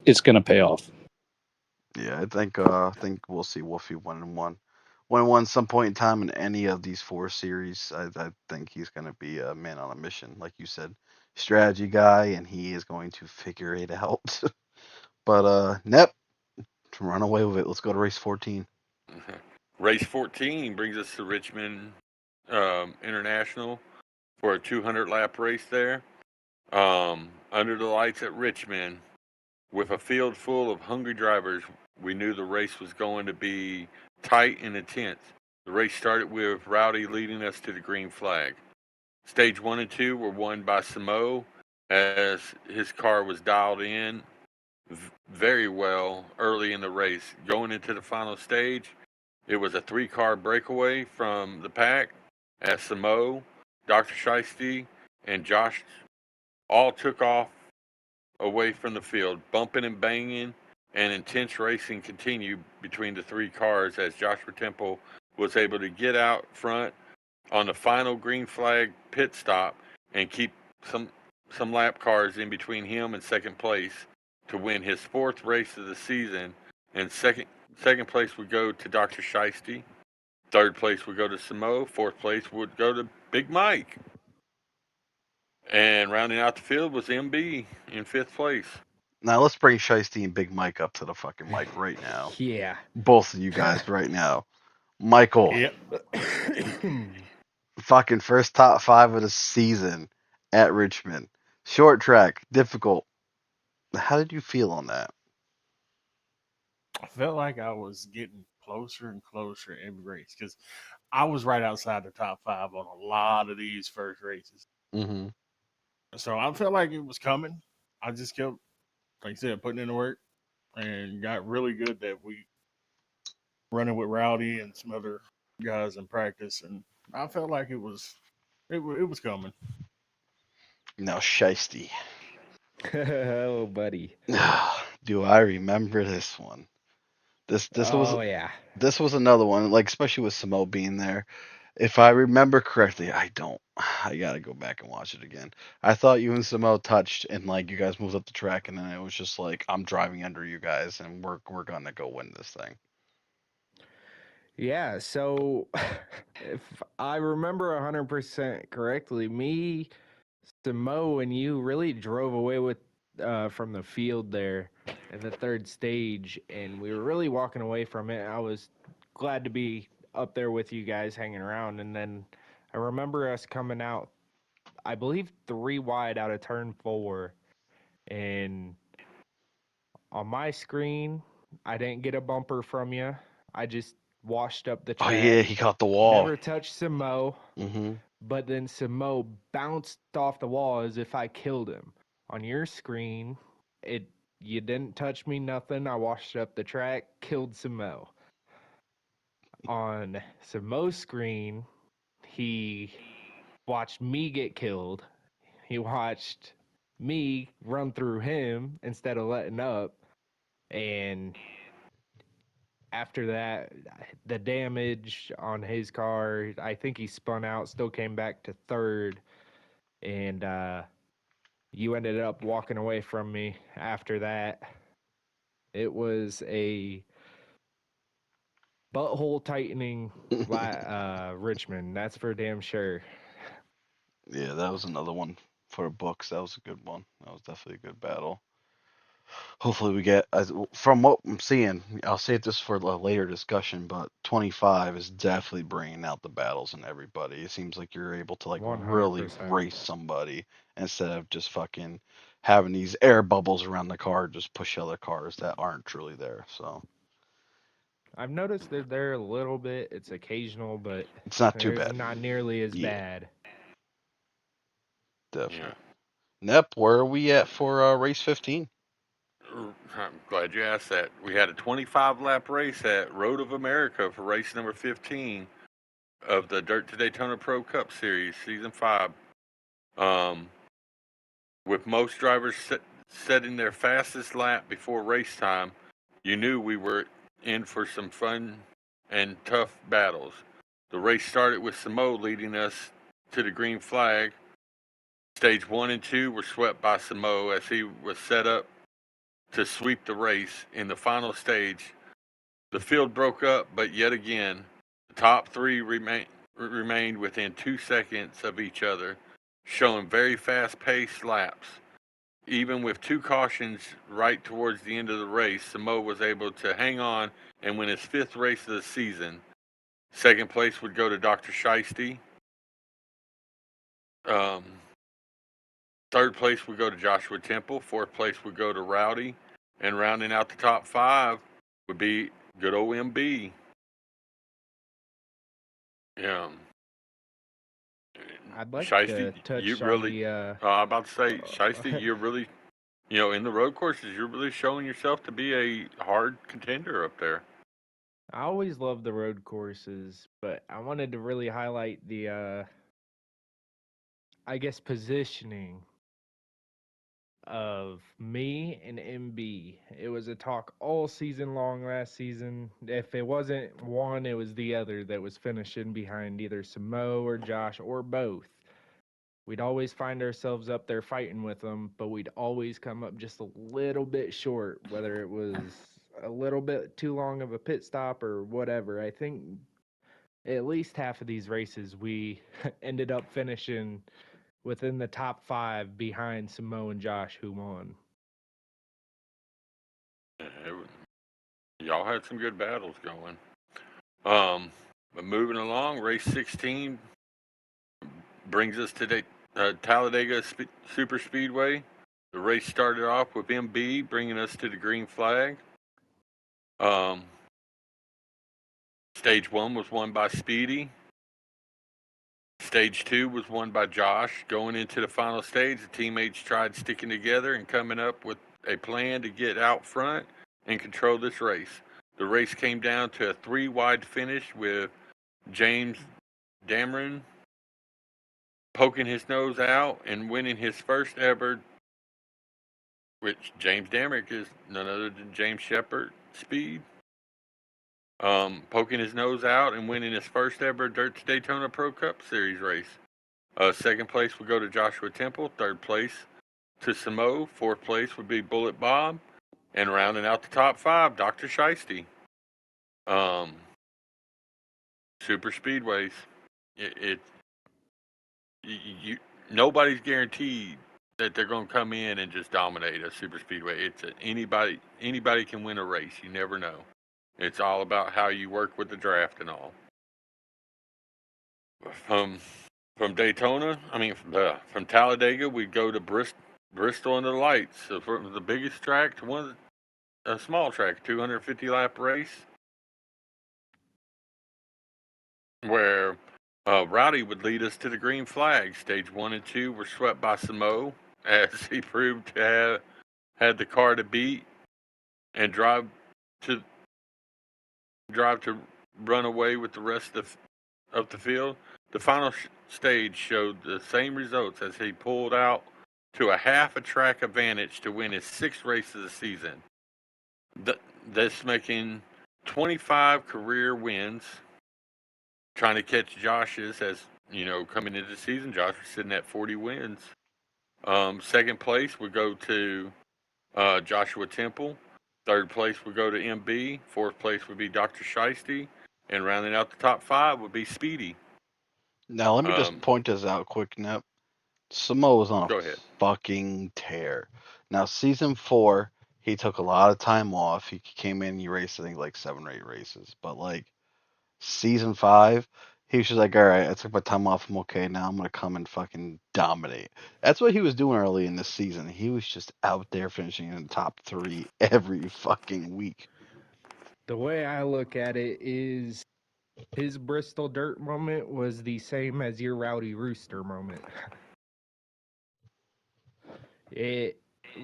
it's gonna pay off. Yeah, I think we'll see Wolfie 1-1 some point in time in any of these 4 series. I think he's going to be a man on a mission, like you said, strategy guy, and he is going to figure it out. But Nep, to run away with it. Let's go to race 14. Race 14 brings us to Richmond International for a 200 lap race there. Under the lights at Richmond, with a field full of hungry drivers, we knew the race was going to be tight and intense. The race started with Rowdy leading us to the green flag. Stage 1 and 2 were won by Samo as his car was dialed in very well early in the race. Going into the final stage, it was a 3-car breakaway from the pack as Samo, Dr. Shiesty, and Josh all took off away from the field. Bumping and banging and intense racing continued between the 3 cars as Joshua Temple was able to get out front on the final green flag pit stop and keep some lap cars in between him and second place to win his fourth race of the season. And second place would go to Dr. Shiesty. Third place would go to Samo. Fourth place would go to Big Mike. And rounding out the field was MB in fifth place. Now let's bring Shiesty and Big Mike up to the fucking mic right now. Yeah. Both of you guys right now. Michael, Yep. fucking first top 5 of the season at Richmond. Short track, difficult. How did you feel on that? I felt like I was getting closer and closer every race because I was right outside the top 5 on a lot of these first races. Mm-hmm. So I felt like it was coming. I just kept, like I said, putting in the work and got really good that we running with Rowdy and some other guys in practice, and I felt like it was coming. Now, Shiesty. Oh, buddy. Do I remember this one? This was Oh, yeah. this was another one, like especially with Samo being there. If I remember correctly, I don't. I gotta go back and watch it again. I thought you and Samo touched, and like you guys moved up the track, and then it was just like I'm driving under you guys, and we're gonna go win this thing. Yeah, so if I remember 100% correctly, me, Samo, and you really drove away with from the field there in the third stage, and we were really walking away from it. I was glad to be up there with you guys hanging around, and then I remember us coming out, I believe 3 wide out of turn 4, and on my screen, I didn't get a bumper from you. I just washed up the Oh yeah, track. he caught the wall. Never touched Samo, Mm-hmm. but then Samo bounced off the wall as if I killed him. On your screen, it you didn't touch me, nothing. I washed up the track, killed Samo. On Samo's screen, he watched me get killed. He watched me run through him instead of letting up. And after that, the damage on his car, I think he spun out, still came back to third, and you ended up walking away from me after that. It was a butthole tightening Richmond, that's for damn sure. Yeah, that was another one for the books. That was a good one. That was definitely a good battle. Hopefully, we get from what I'm seeing. I'll save this for a later discussion, but 25 is definitely bringing out the battles in everybody. It seems like you're able to like really 100%. race somebody instead of just fucking having these air bubbles around the car just push other cars that aren't truly there. So I've noticed they're there a little bit. It's occasional, but it's not too there's bad. not nearly as Yeah, bad. Yeah. definitely. Nep, where are we at for race 15? I'm glad you asked that. We had a 25 lap race at Road of America for race number 15 of the Dirt to Daytona Pro Cup Series, Season 5. Um, with most drivers setting their fastest lap before race time, you knew we were in for some fun and tough battles. The race started with Samo leading us to the green flag. Stage 1 and 2 were swept by Samo as he was set up to sweep the race. In the final stage, the field broke up, but yet again, the top 3 remained within 2 seconds of each other, showing very fast-paced laps. Even with 2 cautions right towards the end of the race, Samo was able to hang on and win his 5th race of the season. Second place would go to Dr. Shiesty. Um, third place would go to Joshua Temple. Fourth place would go to Rowdy. And rounding out the top 5 would be good old MB. Yeah. I'd like Shiesty, to you touch on really, the I'm about to say, Shiesty, you're really, in the road courses, you're really showing yourself to be a hard contender up there. I always love the road courses, but I wanted to really highlight the I guess positioning of me and MB. It was a talk all season long last season. If it wasn't one, it was the other that was finishing behind either Samo or Josh or both. we'd always find ourselves up there fighting with them, but we'd always come up just a little bit short, whether it was a little bit too long of a pit stop or whatever. I think at least half of these races we ended up finishing within the top 5 behind Samo and Josh, who won. Y'all had some good battles going. But moving along, race 16 brings us to Talladega Super Speedway. The race started off with MB bringing us to the green flag. Stage 1 was won by Speedy. Stage 2 was won by Josh. Going into the final stage, the teammates tried sticking together and coming up with a plan to get out front and control this race. The race came down to a 3-wide finish with James Dameron poking his nose out and winning his first ever, which James Dameron is none other than James Shepard Speed. Poking his nose out and winning his first ever Daytona Pro Cup Series race. Second place would go to Joshua Temple. Third place to Samo. Fourth place would be Bullet Bob. And rounding out the top 5, Dr. Shiesty. Super Speedways. Nobody's guaranteed that they're going to come in and just dominate a super speedway. Anybody can win a race. You never know. It's all about how you work with the draft and all. From Daytona, from Talladega, we go to Bristol under the lights. So from the biggest track to a small track, 250 lap race, where Rowdy would lead us to the green flag. Stage 1 and 2 were swept by Samo, as he proved to have had the car to beat and drive to run away with the rest of the field. The final stage showed the same results as he pulled out to a half a track advantage to win his 6th race of the season. That's making 25 career wins, trying to catch Josh's. As you know, coming into the season, Josh was sitting at 40 wins. Second place would go to Joshua Temple. Third place would go to MB. Fourth place would be Dr. Shiesty. And rounding out the top 5 would be Speedy. Now, let me just point this out quick, Nep. Samo was on a fucking tear. Now, season 4, he took a lot of time off. He came in, he raced, I think, like 7 or 8 races. But, like, season 5, he was just like, all right, I took my time off. I'm okay. Now I'm going to come and fucking dominate. That's what he was doing early in this season. He was just out there finishing in the top 3 every fucking week. The way I look at it is his Bristol Dirt moment was the same as your Rowdy Rooster moment.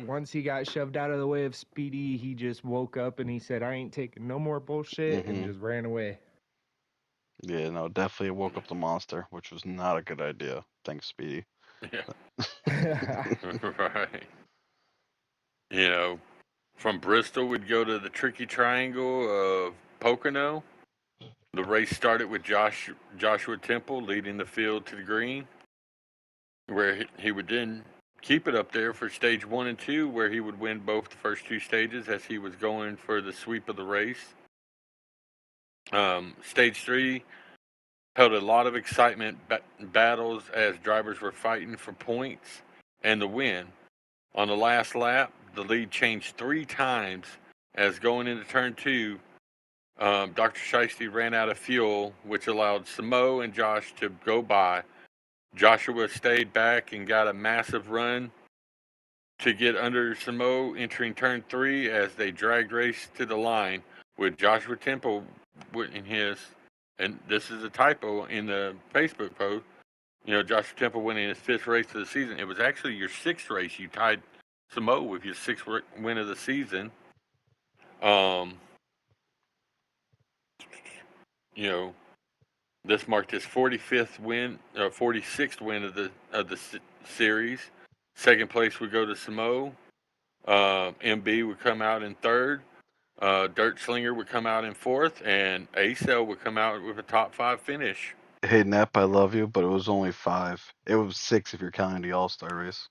Once he got shoved out of the way of Speedy, he just woke up and he said, I ain't taking no more bullshit, and just ran away. Yeah, no, definitely woke up the monster, which was not a good idea. Thanks, Speedy. Yeah. Right. You know, from Bristol, we'd go to the tricky triangle of Pocono. The race started with Joshua Temple leading the field to the green, where he would then keep it up there for stage 1 and 2, where he would win both the first 2 stages as he was going for the sweep of the race. Stage 3 held a lot of excitement battles as drivers were fighting for points and the win. On the last lap, the lead changed 3 times as going into turn 2, Dr. Shiesty ran out of fuel, which allowed Samo and Josh to go by. Joshua stayed back and got a massive run to get under Samo entering turn 3 as they dragged race to the line, with Joshua Temple winning his, and this is a typo in the Facebook post, Joshua Temple winning his 5th race of the season. It was actually your 6th race. You tied Samo with your 6th win of the season. This marked his 46th win of the series. Second place would go to Samo. MB would come out in 3rd. Dirt Slinger would come out in 4th, and ACEL would come out with a top 5 finish. Hey Nep, I love you, but it was only 5. It was 6 if you're counting the All-Star race.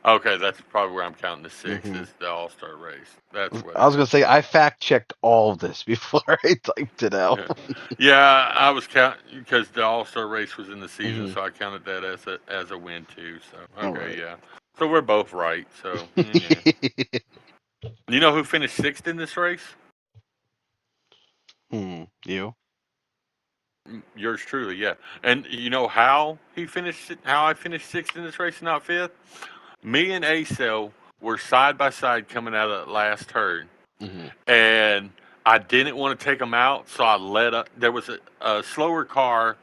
Okay, that's probably where I'm counting the 6 hmm is the All-Star race. That's what I it was gonna is. say I fact checked all of this before I typed it out. Yeah, yeah, I was counting because the All-Star race was in the season, hmm so I counted that as a win too. So All okay, right. yeah. So we're both right. So yeah. You know who finished 6th in this race? You? Yours truly, yeah. And you know how he finished? How I finished 6th in this race, and not 5th? Me and Acel were side by side coming out of that last turn, hmm and I didn't want to take them out, so I let up. There was a slower car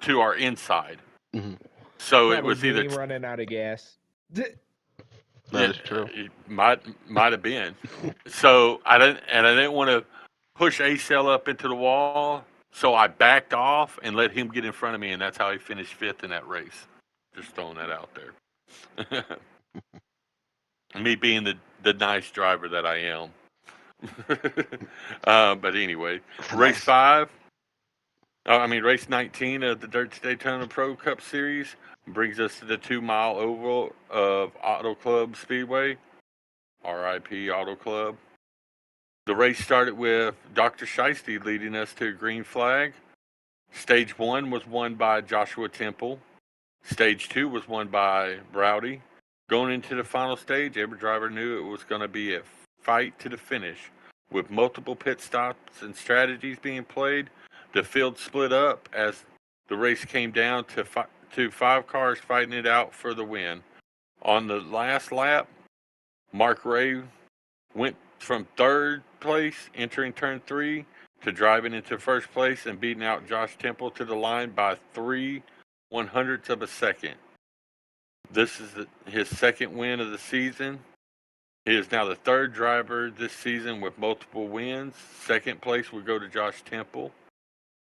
to our inside, hmm so it was either Probably running out of gas. That yeah, is true. it might have been. So I didn't want to push Acel up into the wall, so I backed off and let him get in front of me, and that's how he finished 5th in that race. Just throwing that out there. Me being the nice driver that I am. But anyway, race Nice. 5. Race 19 of the Daytona Pro Cup Series brings us to the 2-mile oval of Auto Club Speedway, RIP Auto Club. The race started with Dr. Shiesty leading us to a green flag. Stage 1 was won by Joshua Temple. Stage 2 was won by Rowdy. Going into the final stage, every driver knew it was going to be a fight to the finish. With multiple pit stops and strategies being played, the field split up as the race came down to 5 cars fighting it out for the win. On the last lap, Mark Ray went from 3rd place entering turn 3 to driving into 1st place and beating out Josh Temple to the line by 3/100ths of a second. This is his 2nd win of the season. He is now the 3rd driver this season with multiple wins. 2nd place would go to Josh Temple.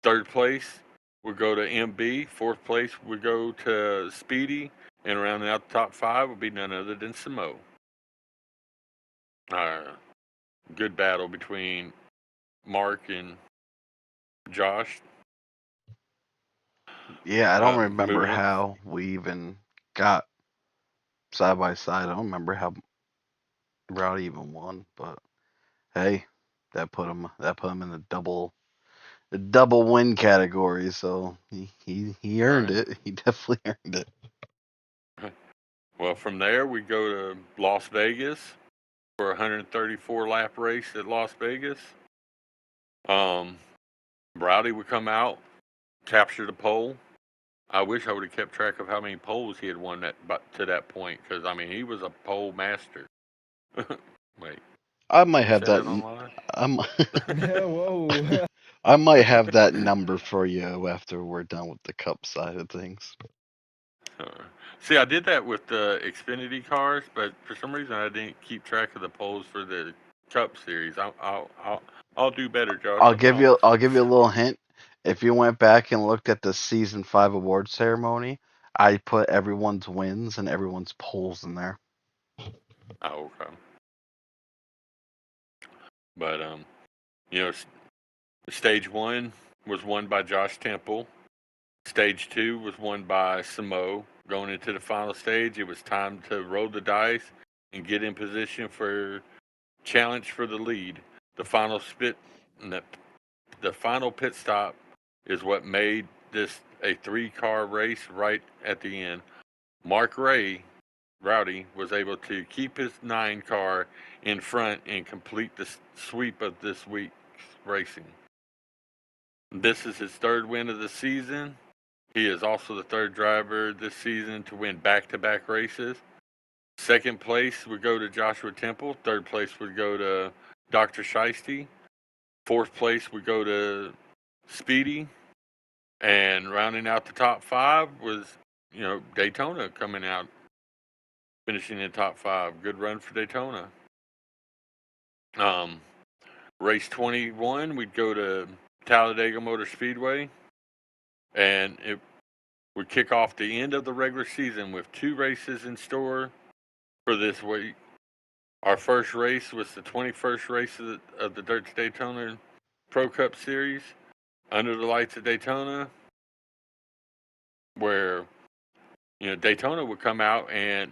3rd place would go to MB. 4th place would go to Speedy. And rounding out the top 5 would be none other than Samo. Good battle between Mark and Josh. Yeah, I don't remember Moving. how we even got side by side. I don't remember how Rowdy even won, but hey, that put him in the double win category. So he All earned right. it. He definitely earned it. Well, from there we go to Las Vegas for a 134 lap race at Las Vegas. Um, Rowdy would come out, capture the pole. I wish I would have kept track of how many poles he had won to that point, because he was a pole master. Wait, I can might you have say that. that online? I'm, Whoa. I might have that number for you after we're done with the cup side of things. Uh, See, I did that with the Xfinity cars, but for some reason I didn't keep track of the poles for the Cup Series. I'll do better, Josh. I promise. I'll give you a little hint. If you went back and looked at the season 5 award ceremony, I put everyone's wins and everyone's polls in there. Oh, okay. But you know, Stage 1 was won by Josh Temple. Stage 2 was won by Samo. Going into the final stage, it was time to roll the dice and get in position for challenge for the lead. The final spit, the final pit stop is what made this a 3-car race right at the end. Mark Rowdy was able to keep his 9 car in front and complete the sweep of this week's racing. This is his 3rd win of the season. He is also the 3rd driver this season to win back-to-back races. 2nd place would go to Joshua Temple. 3rd place would go to Dr. Shiesty. 4th place would go to Speedy. And rounding out the top 5 was, Daytona coming out, finishing in top 5. Good run for Daytona. Um, Race 21, we'd go to Talladega Motor Speedway. And it would kick off the end of the regular season with 2 races in store for this week. Our first race was the 21st race of the Daytona Pro Cup Series. Under the Lights of Daytona, where Daytona would come out and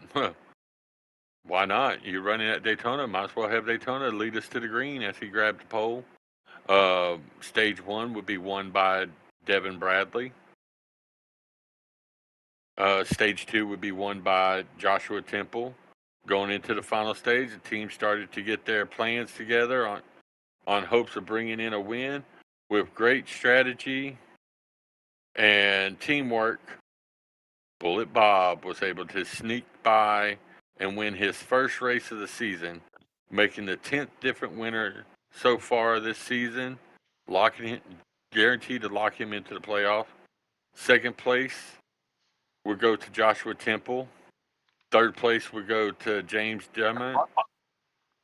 why not? You're running at Daytona, might as well have Daytona lead us to the green as he grabbed the pole. Stage 1 would be won by Devin Bradley. Stage 2 would be won by Joshua Temple. Going into the final stage, the team started to get their plans together on hopes of bringing in a win. With great strategy and teamwork, Bullet Bob was able to sneak by and win his first race of the season, making the 10th different winner so far this season, guaranteed to lock him into the playoff. Second place would go to Joshua Temple. Third place would go to James Drummond.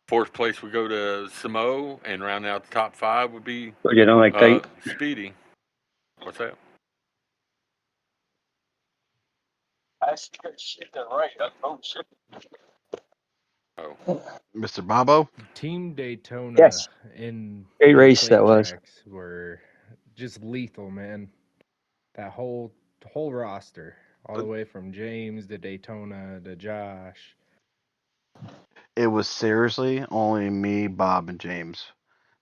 Fourth place would go to Samo, and rounding out the top 5 would be But you don't like tight? Speedy. What's that? Oh, Mr. Bobo. Team Daytona Yes. in Great the race plate that was. tracks were just lethal, man. That whole roster, all the way from James to Daytona to Josh. It was seriously only me, Bob, and James.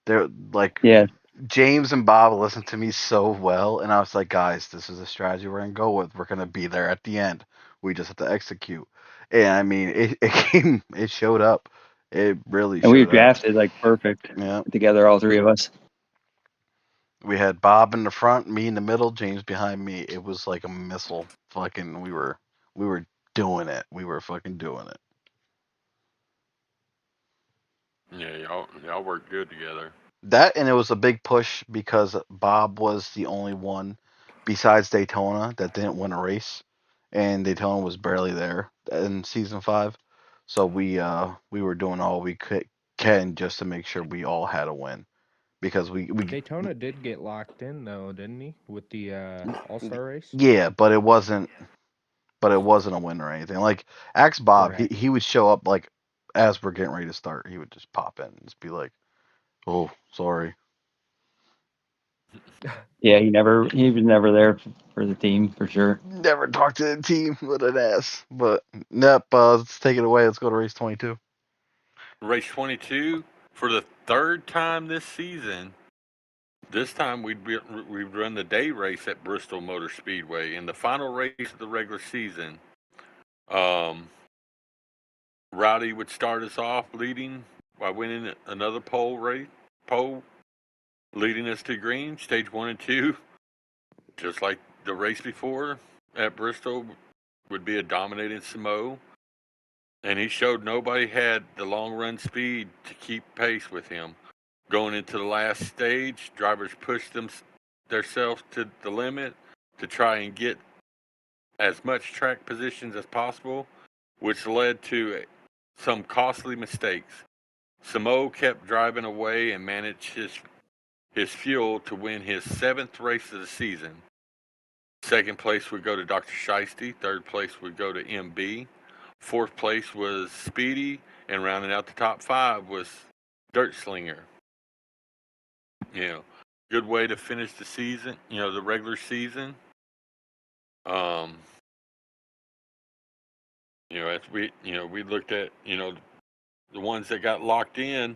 They're like Yeah. James and Bob listened to me so well, and I was like, guys, this is a strategy we're gonna go with. We're gonna be there at the end. We just have to execute. And I mean, it came, it showed up. It really And we showed up. drafted like perfect Yeah, together, all three of us. we had Bob in the front, me in the middle, James behind me. It was like a missile. Fucking, we were doing it. We were fucking doing it. yeah, y'all work good together. That and it was a big push because Bob was the only one besides Daytona that didn't win a race, and Daytona was barely there in season 5. So we were doing all we can just to make sure we all had a win because we Daytona did get locked in though, didn't he? With the All-Star race? yeah, but it wasn't a win or anything. Like Axe Bob, Correct. he would show up like as we're getting ready to start, he would just pop in and just be like, "Oh, sorry." Yeah, he was never there for the team for sure. Never talked to the team with an ass. But nope, let's take it away. Let's go to race 22. Race 22 for the third time this season. This time we'd run the day race at Bristol Motor Speedway in the final race of the regular season. Rowdy would start us off leading by winning another pole, leading us to green. Stage 1 and 2, just like the race before at Bristol, would be a dominating Samo. And he showed nobody had the long run speed to keep pace with him. Going into the last stage, drivers pushed themselves to the limit to try and get as much track positions as possible, which led to some costly mistakes. Samo kept driving away and managed his fuel to win his 7th race of the season. Second place would go to Dr. Shiesty. Third place would go to MB. Fourth place was Speedy, and rounding out the top 5 was Dirt Slinger. Good way to finish the season. The regular season. As we looked at the ones that got locked in.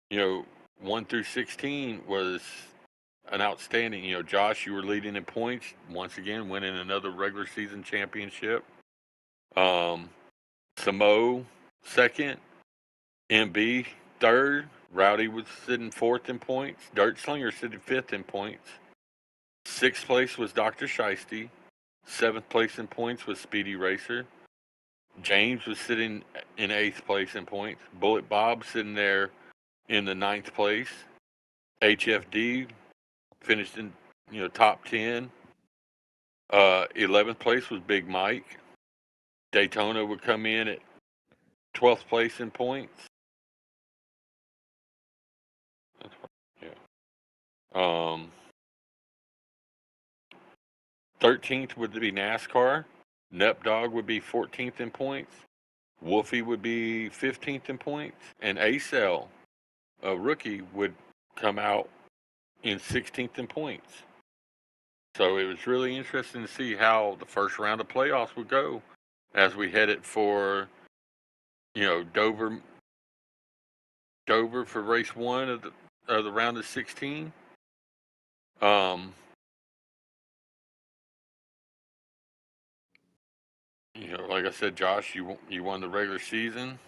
1 through 16 was an outstanding. Josh, you were leading in points once again, winning another regular season championship. Samo second, MB third. Rowdy was sitting 4th in points. Dirt Slinger sitting 5th in points. 6th place was Dr. Shiesty. 7th place in points was Speedy Racer. James was sitting in 8th place in points. Bullet Bob sitting there in the 9th place. HFD finished in top 10. 11th place was Big Mike. Daytona would come in at 12th place in points. Yeah. 13th would be NASCAR. Nep Dog would be 14th in points. Wolfie would be 15th in points. And Acel, a rookie, would come out in 16th in points. So it was really interesting to see how the first round of playoffs would go as we headed for, Dover for race one of the round of 16. Um, like I said, Josh, you won the regular season.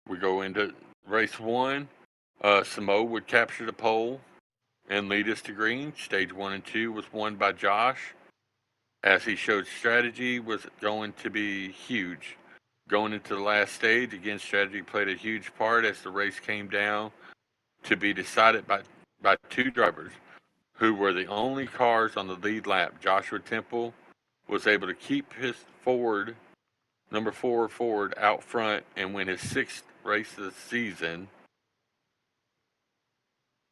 We go into race one. Samo would capture the pole and lead us to green. Stage 1 and 2 was won by Josh, as he showed strategy was going to be huge. Going into the last stage, again, strategy played a huge part as the race came down to be decided by two drivers who were the only cars on the lead lap. Joshua Temple was able to keep his number 4 Ford, out front and win his sixth race of the season.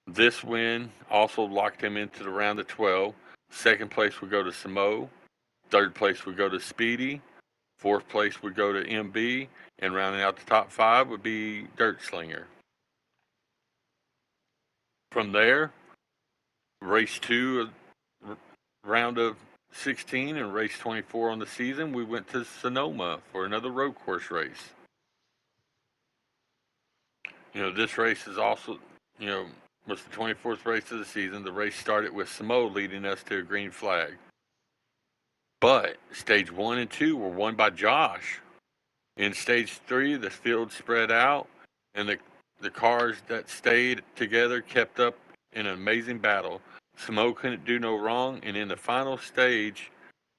This win also locked him into the round of 12. Second place would go to Samo. Third place would go to Speedy. Fourth place would go to MB. And rounding out the top 5 would be Dirt Slinger. From there, race 2, round of 16 and race 24 on the season, we went to Sonoma for another road course race. This race is also, was the 24th race of the season. The race started with Samo leading us to a green flag. But stage 1 and 2 were won by Josh. In stage 3, the field spread out, and the cars that stayed together kept up in an amazing battle. Samo couldn't do no wrong, and in the final stage,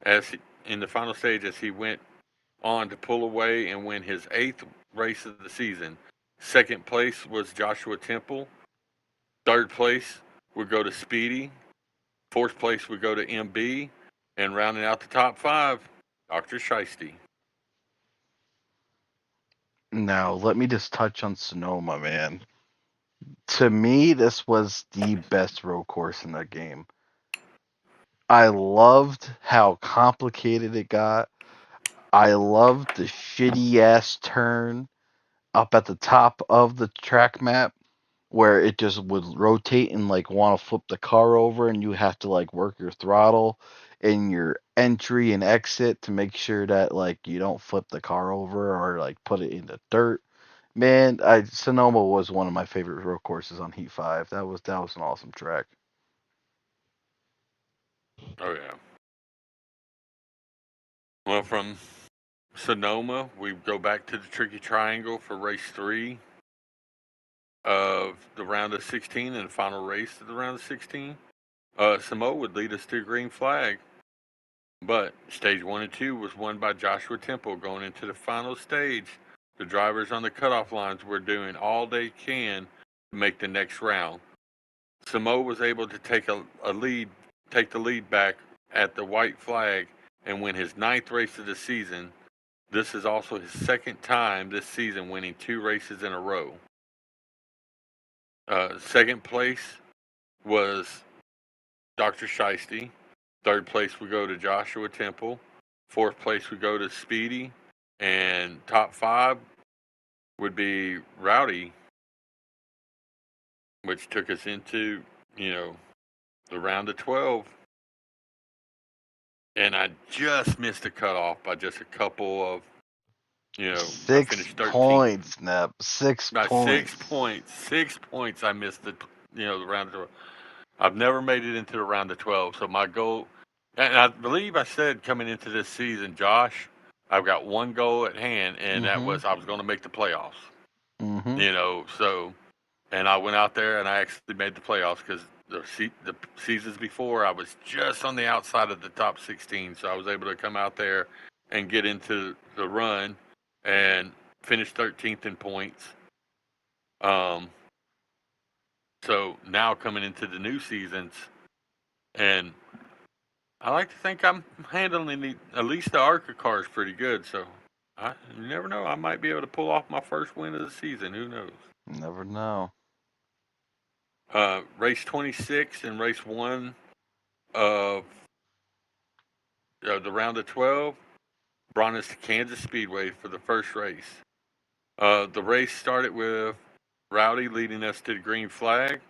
as he went on to pull away and win his 8th race of the season. Second place was Joshua Temple. Third place would go to Speedy. Fourth place would go to MB. And rounding out the top 5, Dr. Shiesty. Now, let me just touch on Sonoma, man. To me, this was the best road course in that game. I loved how complicated it got. I loved the shitty ass turn up at the top of the track map where it just would rotate and like want to flip the car over, and you have to like work your throttle and your entry and exit to make sure that like you don't flip the car over or like put it in the dirt. Man, Sonoma was one of my favorite road courses on Heat 5. That was an awesome track. Oh, yeah. Well, from Sonoma, we go back to the Tricky Triangle for race 3 of the round of 16 and the final race of the round of 16. Samo would lead us to a green flag, but stage 1 and 2 was won by Joshua Temple. Going into the final stage, the drivers on the cutoff lines were doing all they can to make the next round. Samo was able to take the lead back at the white flag and win his 9th race of the season. This is also his second time this season winning 2 races in a row. Second place was Dr. Shiesty. Third place would go to Joshua Temple. Fourth place would go to Speedy. And top 5 would be Rowdy, which took us into, the round of 12. And I just missed the cutoff by just a couple of, I 6 finished 13th. points, Nep. 6 By points. 6 points. 6 points I missed the round of 12. I've never made it into the round of 12. So my goal, and I believe I said coming into this season, Josh, I've got one goal at hand, and that was I was going to make the playoffs. So, and I went out there and I actually made the playoffs because the seasons before I was just on the outside of the top 16. So I was able to come out there and get into the run and finish 13th in points. So now coming into the new seasons, and I like to think I'm handling at least the ARCA cars pretty good. So you never know. I might be able to pull off my first win of the season. Who knows? Never know. Race 26 and race 1 of the round of 12 brought us to Kansas Speedway for the first race. The race started with Rowdy leading us to the green flag.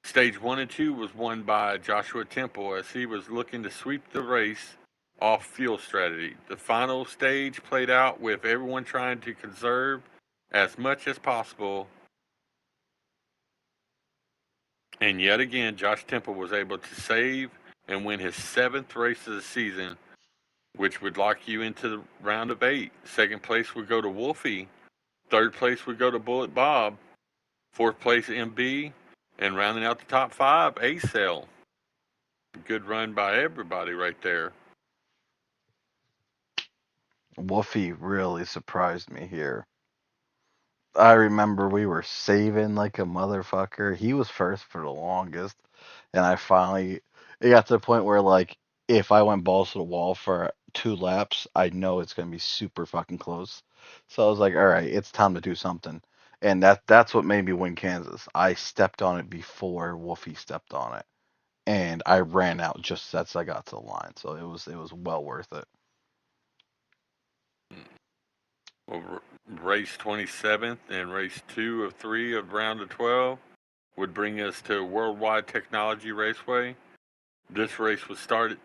Stage 1 and 2 was won by Joshua Temple as he was looking to sweep the race off fuel strategy. The final stage played out with everyone trying to conserve as much as possible. And yet again, Josh Temple was able to save and win his 7th race of the season, which would lock you into the round of 8. Second place would go to Wolfie. Third place would go to Bullet Bob. Fourth place, MB. And rounding out the top 5, A-Cell. Good run by everybody right there. Wolfie really surprised me here. I remember we were saving like a motherfucker. He was first for the longest, and it got to the point where like if I went balls to the wall for 2 laps, I know it's gonna be super fucking close. So I was like, all right, it's time to do something, and that's what made me win Kansas. I stepped on it before Wolfie stepped on it, and I ran out just as I got to the line. So it was well worth it. Well, race 27th and race 2 of 3 of round of 12 would bring us to Worldwide Technology Raceway. This race was started,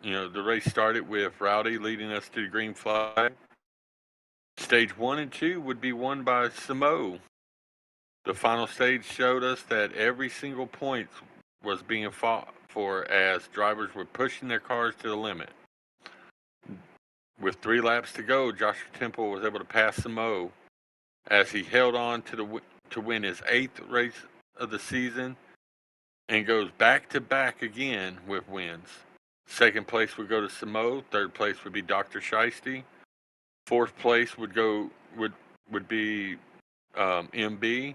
the race started with Rowdy leading us to the green flag. Stage 1 and 2 would be won by Samo. The final stage showed us that every single point was being fought for as drivers were pushing their cars to the limit. With 3 laps to go, Joshua Temple was able to pass Samo as he held on to win his 8th race of the season and goes back to back again with wins. Second place would go to Samo. Third place would be Dr. Shiesty. Fourth place would be MB,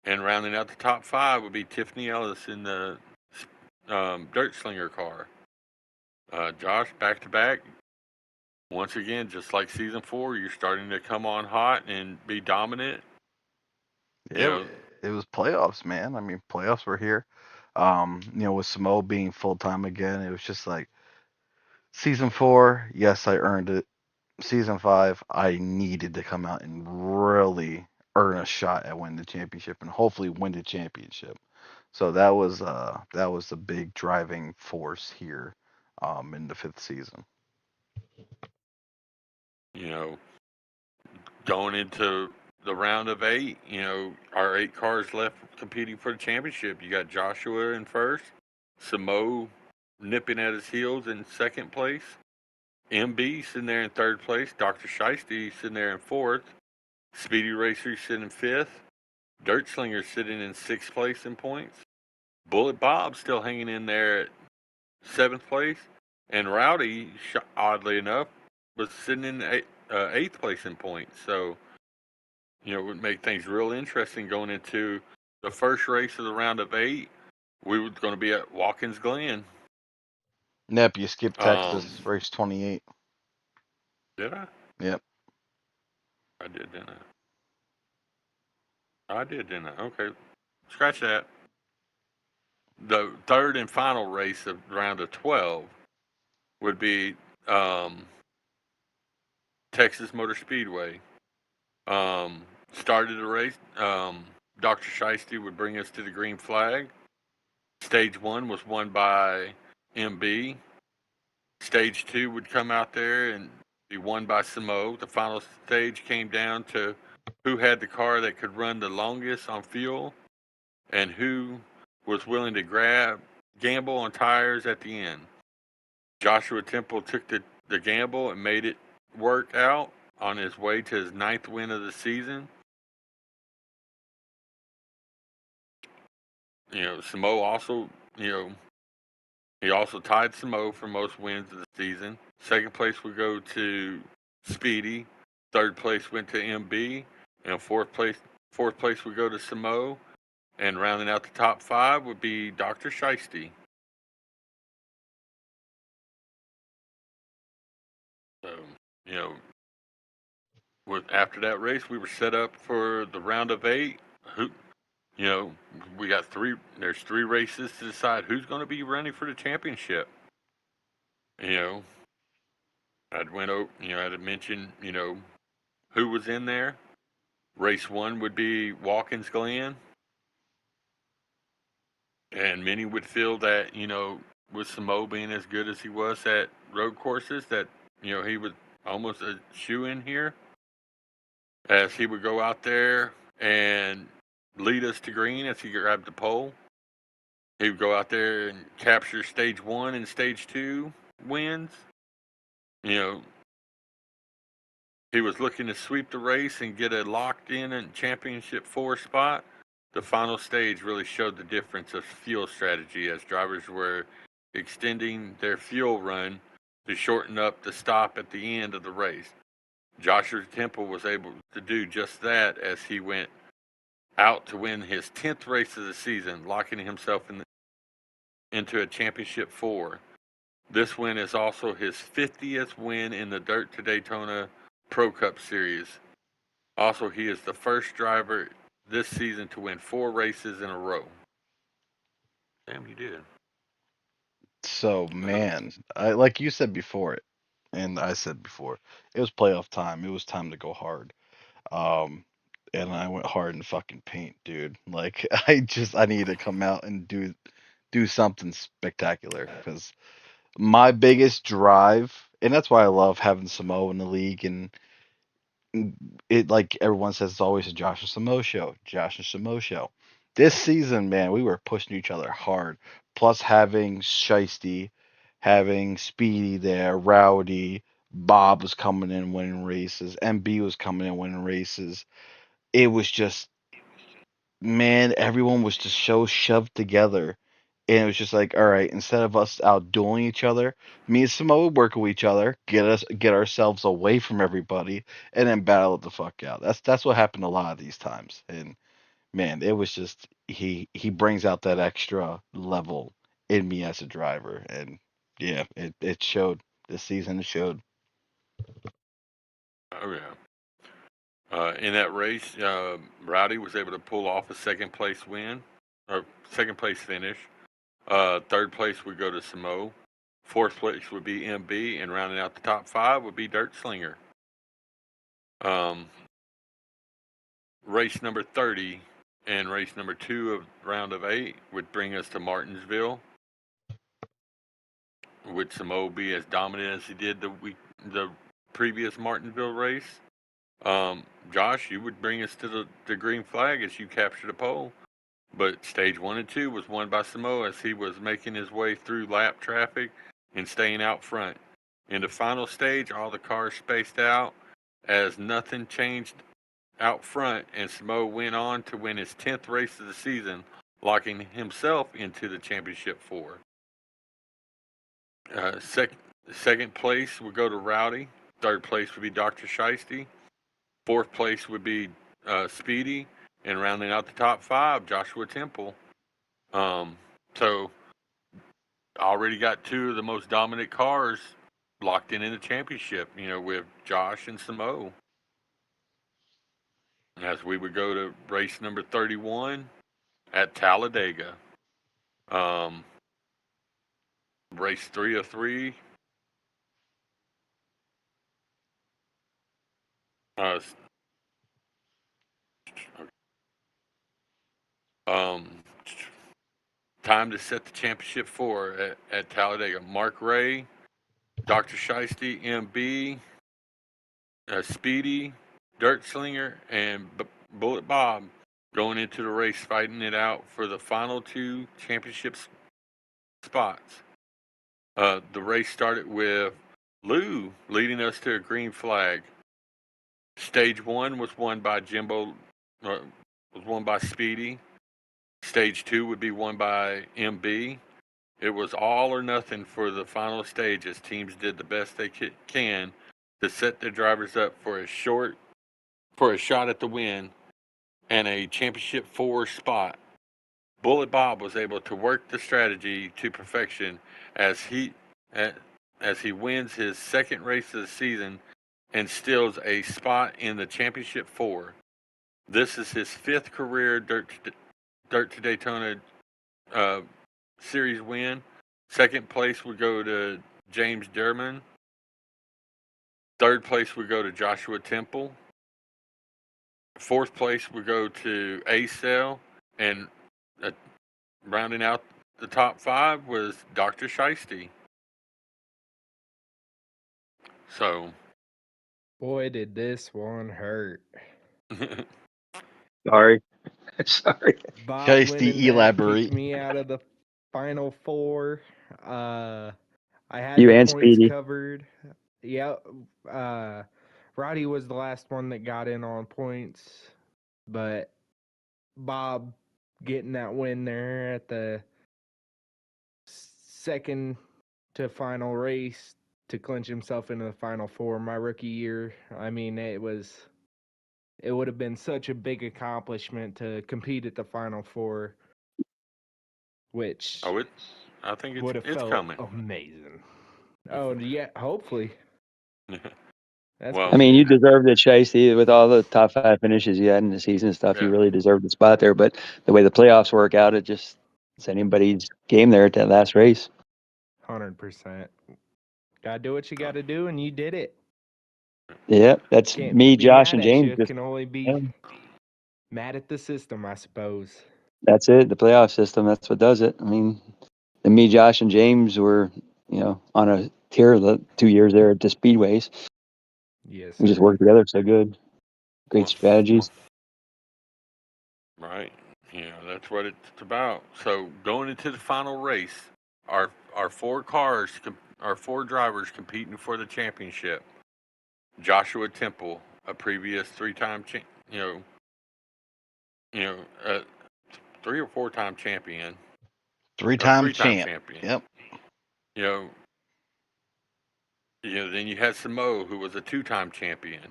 and rounding out the top 5 would be Tiffany Ellis in the Dirt Slinger car. Josh, back to back. Once again, just like season 4, you're starting to come on hot and be dominant. Yeah, it was playoffs, man. I mean, playoffs were here. With Samo being full time again, it was just like season 4. Yes, I earned it. Season 5, I needed to come out and really earn a shot at winning the championship and hopefully win the championship. So that was the big driving force here, in the 5th season. You know, going into the round of 8, our 8 cars left competing for the championship. You got Joshua in first, Samo nipping at his heels in second place, MB sitting there in third place, Dr. Shiesty sitting there in fourth, Speedy Racer sitting in fifth, Dirt Slinger sitting in sixth place in points, Bullet Bob still hanging in there at seventh place, and Rowdy, oddly enough, was sitting in eighth place in points. So, it would make things real interesting going into the first race of the round of 8. We were going to be at Watkins Glen. Yep, you skipped Um, Texas, race 28. did I? Yep. I did, didn't I? I did, didn't I? Okay, scratch that. The third and final race of round of 12 would be Texas Motor Speedway. Started the race. Dr. Shiesty would bring us to the green flag. Stage 1 was won by MB. Stage 2 would come out there and be won by Samo. The final stage came down to who had the car that could run the longest on fuel and who was willing to gamble on tires at the end. Joshua Temple took the gamble and made it work out on his way to his 9th win of the season. Samo also, he also tied Samo for most wins of the season. Second place would go to Speedy. Third place went to MB, and fourth place would go to Samo. And rounding out the top 5 would be Dr. Shiesty. So, you know, after that race, we were set up for the round of 8. You know, we got there's 3 races to decide who's going to be running for the championship. You know, I'd mentioned, who was in there. Race 1 would be Watkins Glen. And many would feel that, with Samo being as good as he was at road courses, that, he was almost a shoe-in here, as he would go out there and lead us to green as he grabbed the pole. He would go out there and capture stage 1 and stage 2 wins. He was looking to sweep the race and get a locked in and championship 4 spot. The final stage really showed the difference of fuel strategy, as drivers were extending their fuel run to shorten up the stop at the end of the race. Joshua Temple was able to do just that, as he went out to win his 10th race of the season, locking himself into a championship 4. This win is also his 50th win in the Dirt to Daytona Pro Cup Series. Also, he is the first driver this season to win 4 races in a row. Damn, he did. So man, like you said before, and I said before, it was playoff time. It was time to go hard. Um, and I went hard in fucking paint, dude. Like I need to come out and do something spectacular, because my biggest drive, and that's why I love having Samo in the league, and it, like everyone says, it's always a Josh and Samo show. Josh and Samo show. This season, man, we were pushing each other hard. Plus having Shiesty, having Speedy there, Rowdy, Bob was coming in winning races, MB was coming in winning races. It was just, man, everyone was just so shoved together. And it was just like, all right, instead of us outdueling each other, me and Samoa would work with each other, get ourselves away from everybody, and then battle it the fuck out. That's what happened a lot of these times. And man, it was just, he brings out that extra level in me as a driver. And yeah, it showed this season. It showed. Oh, yeah. In that race, Rowdy was able to pull off a second place win, or second place finish. Third place would go to Samo. Fourth place would be MB, and rounding out the top 5 would be Dirt Slinger. Race number 30 and race number 2 of round of 8 would bring us to Martinsville. Would Samo be as dominant as he did the previous Martinsville race? Josh, you would bring us to the green flag as you captured a pole. But stage 1 and 2 was won by Samo, as he was making his way through lap traffic and staying out front. In the final stage, all the cars spaced out as nothing changed out front, and Samo went on to win his 10th race of the season, locking himself into the championship 4. Second place would go to Rowdy. Third place would be Dr. Shiesty. Fourth place would be Speedy. And rounding out the top 5, Joshua Temple. So already got 2 of the most dominant cars locked in the championship, with Josh and Samo. As we would go to race number 31 at Talladega. Race 3 of 3. Um, Time to set the championship 4 at Talladega. Mark Ray, Dr. Shiesty, MB, Speedy, Dirt Slinger, and Bullet Bob going into the race, fighting it out for the final 2 championship spots. The race started with Lou leading us to a green flag. Stage 1 was won by was won by Speedy. Stage 2 would be won by MB. It was all or nothing for the final stage, as teams did the best they can to set their drivers up for a shot at the win and a championship 4 spot. Bullet Bob was able to work the strategy to perfection as he wins his second race of the season and steals a spot in the championship 4. This is his 5th career Dirt to Daytona series win. Second place would go to James Derman. Third place would go to Joshua Temple. Fourth place would go to Acel, and rounding out the top 5 was Dr. Shiesty. So, Boy, did this one hurt. Sorry. Sorry. Bob went in Shiesty, that, kicked elaborate. me out of the final 4. I had You the and points Speedy. covered. Yeah. Roddy was the last one that got in on points, but Bob getting that win there at the second to final race to clinch himself into the final 4 my rookie year. I mean, it would have been such a big accomplishment to compete at the final 4, which oh, I think would have it's felt coming. amazing. Oh yeah, hopefully. That's Well, I for mean, you sure. deserved it, Shiesty, with all the top 5 finishes you had in the season and stuff. You yeah. really deserved the spot there. But the way the playoffs work out, it's anybody's game there at that last race. 100%. Gotta do what you gotta do, and you did it. Yeah, that's Can't me, be Josh, mad and at James. you. Just Can only yeah, be mad at the system, I suppose. that's it. The playoff system. That's what does it. I mean, and me, Josh, and James were, on a tier the 2 years there at the speedways. Yes, We just sir. worked together so good. Great strategies. Right. That's what it's about. So going into the final race, our 4 drivers competing for the championship. Joshua Temple, a previous 3-time, you know, uh, 3 or 4-time champion, or Three-time 3-time champ. champion. Yep. You know, then you had Samo, who was a 2-time champion.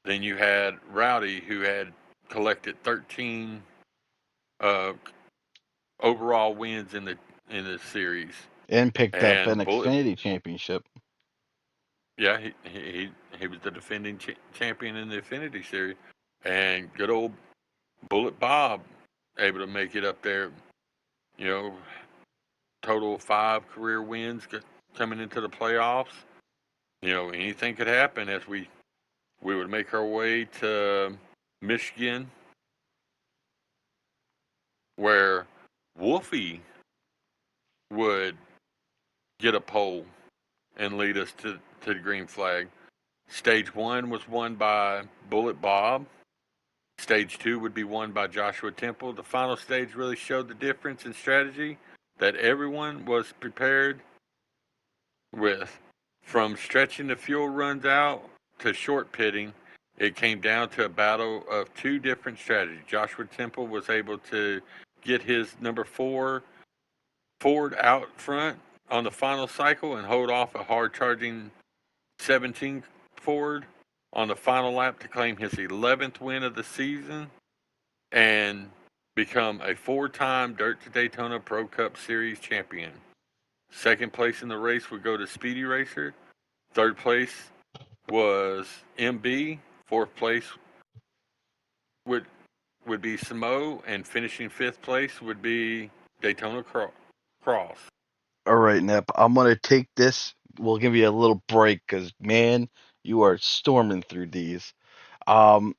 Then you had Rowdy, who had collected 13 uh, overall wins in the series, And picked up an and Bullet. Xfinity championship. Yeah, he was the defending champion in the Xfinity series, and good old Bullet Bob able to make it up there. You know, total of 5 career wins coming into the playoffs. Anything could happen as we would make our way to Michigan, where Wolfie would get a pole and lead us to the green flag. Stage 1 was won by Bullet Bob. Stage 2 would be won by Joshua Temple. The final stage really showed the difference in strategy that everyone was prepared with. From stretching the fuel runs out to short pitting, it came down to a battle of 2 different strategies. Joshua Temple was able to get his number 4 Ford out front on the final cycle and hold off a hard charging 17 Ford on the final lap to claim his 11th win of the season and become a 4-time Dirt to Daytona Pro Cup Series champion. Second place in the race would go to Speedy Racer. Third place was MB. Fourth place would would be Samo, and finishing fifth place would be Daytona Cross. All right, Nep. I'm gonna take this. We'll give you a little break because man, you are storming through these. Um,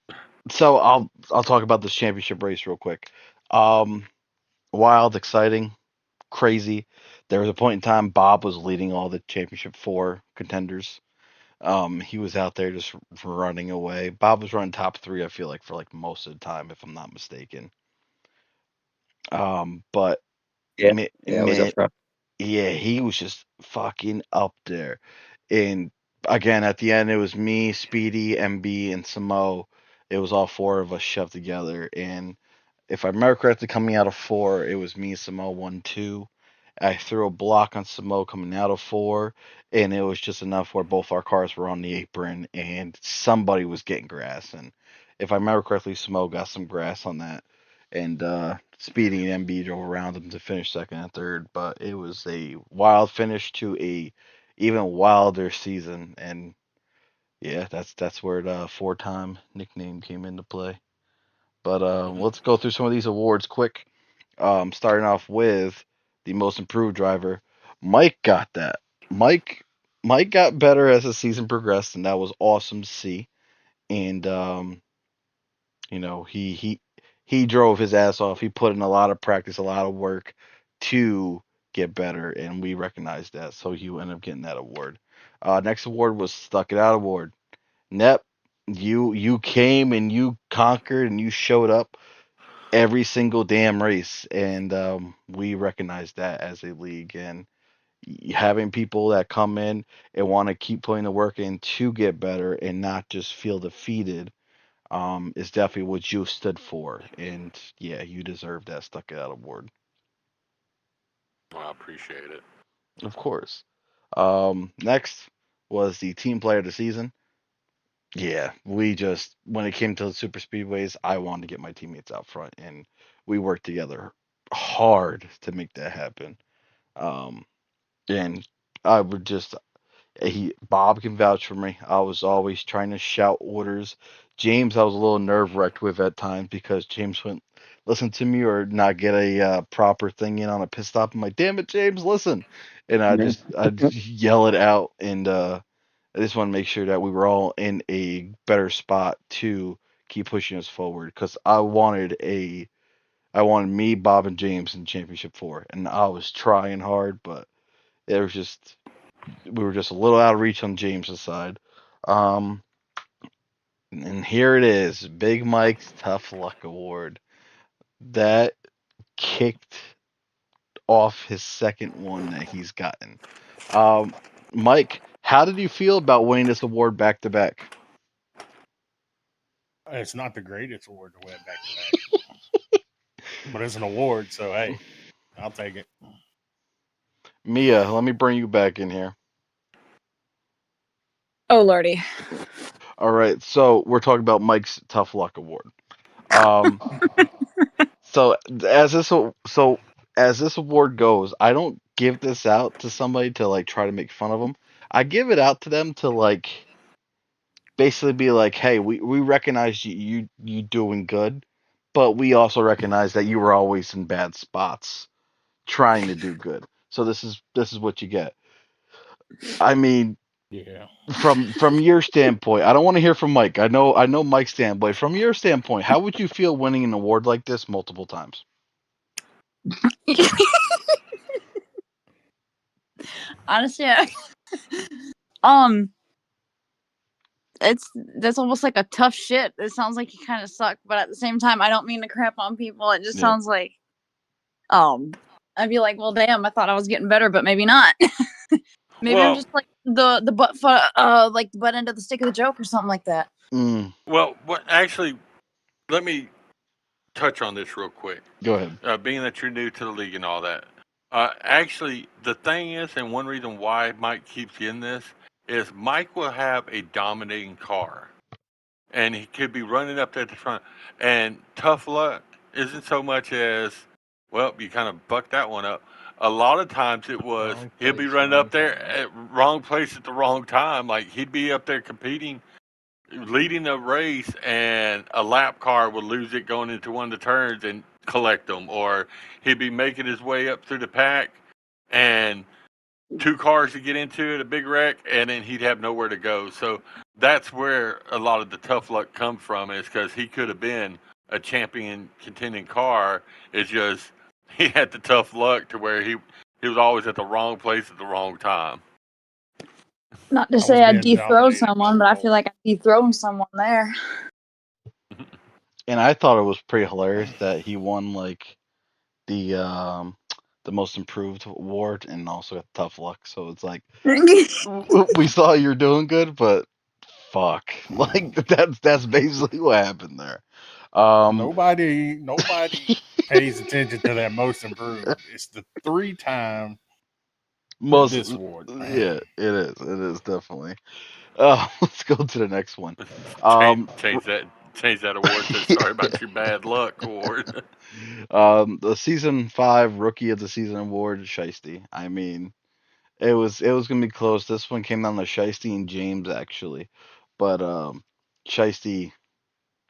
so I'll talk about this championship race real quick. Um, Wild, exciting, crazy. There was a point in time Bob was leading all the championship 4 contenders. He was out there just running away. Bob was running top 3, I feel like, for like most of the time, if I'm not mistaken. But Yeah, man, yeah, it was up front. yeah, he was just fucking up there. And again, at the end, it was me, Speedy, MB, and Samo. It was all 4 of us shoved together. And if I remember correctly, coming out of 4, it was me, Samo, 1, 2. I threw a block on Samo coming out of 4, and it was just enough where both our cars were on the apron, and somebody was getting grass. And if I remember correctly, Samo got some grass on that, and Speedy and MB drove around him to finish second and third. But it was a wild finish to a even wilder season, and yeah, that's where the 4-time nickname came into play. But let's go through some of these awards quick. Starting off with the most improved driver. Mike got that. Mike Mike got better as the season progressed, and that was awesome to see. And you know, he drove his ass off. He put in a lot of practice, a lot of work to get better, and we recognized that. So he ended up getting that award. Next award was Stuck It Out Award. Nep, you came and you conquered and you showed up every single damn race, and we recognize that as a league. And having people that come in and want to keep putting the work in to get better and not just feel defeated is definitely what you stood for. And yeah, you deserve that Stuck It Out award, Well, I appreciate it. of course. Next was the team player of the season. Yeah, we just when it came to the super speedways, I wanted to get my teammates out front, and we worked together hard to make that happen. Um, and I would just he Bob can vouch for me. I was always trying to shout orders. James, I was a little nerve wracked with at times because James wouldn't listen to me or not get a proper thing in on a pit stop. I'm like, damn it, James, listen, and I'd yell it out, and I just want to make sure that we were all in a better spot to keep pushing us forward because I wanted me, Bob, and James in championship four, and I was trying hard, but it was just we were just a little out of reach on James's side. Um, and here it is, Big Mike's Tough Luck Award. That kicked off his second one that he's gotten. Um, Mike, how did you feel about winning this award back to back? It's not the greatest award to win back to back, but it's an award, so hey, I'll take it. Mia, let me bring you back in here. Oh lordy. All right, so we're talking about Mike's Tough Luck Award. Um, so so as this award goes, I don't give this out to somebody to like try to make fun of them. I give it out to them to like basically be like, hey, we recognize you doing good, but we also recognize that you were always in bad spots trying to do good. So this is what you get. I mean, Yeah. from your standpoint, I don't want to hear from Mike. I know Mike's standpoint. From your standpoint, how would you feel winning an award like this multiple times? Honestly, it's that's almost like a tough shit. It sounds like you kind of suck, but at the same time, I don't mean to crap on people. It just Yeah. sounds like, I'd be like, well, damn, I thought I was getting better, but maybe not. Maybe I'm Well, just like the like the butt end of the stick of the joke or something like that. Mm, well, what actually? Let me touch on this real quick. go ahead. Being that you're new to the league and all that, actually, the thing is, and one reason why Mike keeps you in this is Mike will have a dominating car, and he could be running up there at the front. And tough luck isn't so much as, well, you kind of bucked that one up. A lot of times it was Wrong he'll be place, running wrong up there time. at wrong place at the wrong time. Like he'd be up there competing, leading a race, and a lap car would lose it going into one of the turns and collect them, or he'd be making his way up through the pack, and two cars to get into it, a big wreck, and then he'd have nowhere to go. So that's where a lot of the tough luck comes from, is because he could have been a champion contending car. It's just he had the tough luck to where he was always at the wrong place at the wrong time. Not to I was say I being dethrone dominated by someone, the but I feel wrong. like I dethroned someone there. And I thought it was pretty hilarious that he won like the most improved award and also got tough luck. So it's like we saw you're doing good, but fuck, like that's basically what happened there. Um, Nobody pays attention to that most improved. It's the 3 time most this award, man. yeah, it is. It is definitely. Let's go to the next one. change Um, change that change that award to sorry about your bad luck award. the season five rookie of the season award, Shiesty. I mean, it was gonna be close. This one came down to Shiesty and James actually, but Shiesty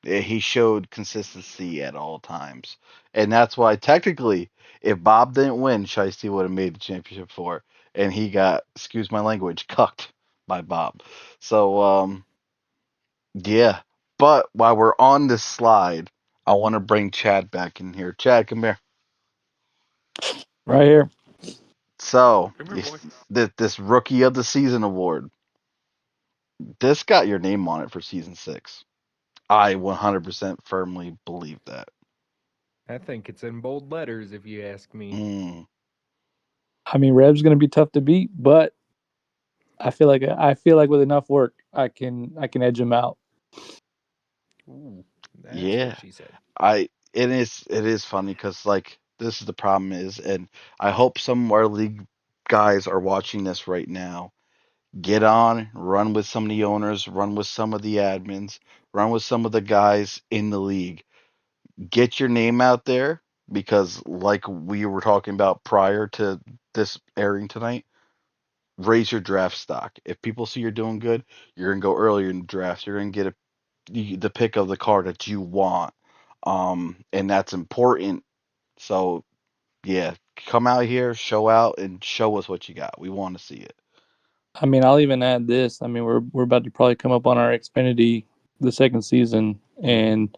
he showed consistency at all times, and that's why technically, if Bob didn't win, Shiesty would have made the championship four, and he got, excuse my language, cucked by Bob. So yeah. But while we're on this slide, I want to bring Chad back in here. Chad, come here. Right here. So, Come here, boy. this Rookie of the Season award, this got your name on it for season 6. I 100% firmly believe that. I think it's in bold letters, if you ask me. Mm, I mean, Reb's going to be tough to beat, but I feel like with enough work, I can edge him out. Ooh, that's yeah, what she said. it is funny because like this is the problem is, and I hope some of our league guys are watching this right now. Get on, run with some of the owners, run with some of the admins, run with some of the guys in the league. Get your name out there because, like we were talking about prior to this airing tonight, raise your draft stock. If people see you're doing good, you're gonna go earlier in the draft. You're gonna get the pick of the car that you want, and that's important. So yeah, come out here, show out, and show us what you got. We want to see it. I mean, I'll even add this. I mean, we're about to probably come up on our Xfinity the second season, Hmm. and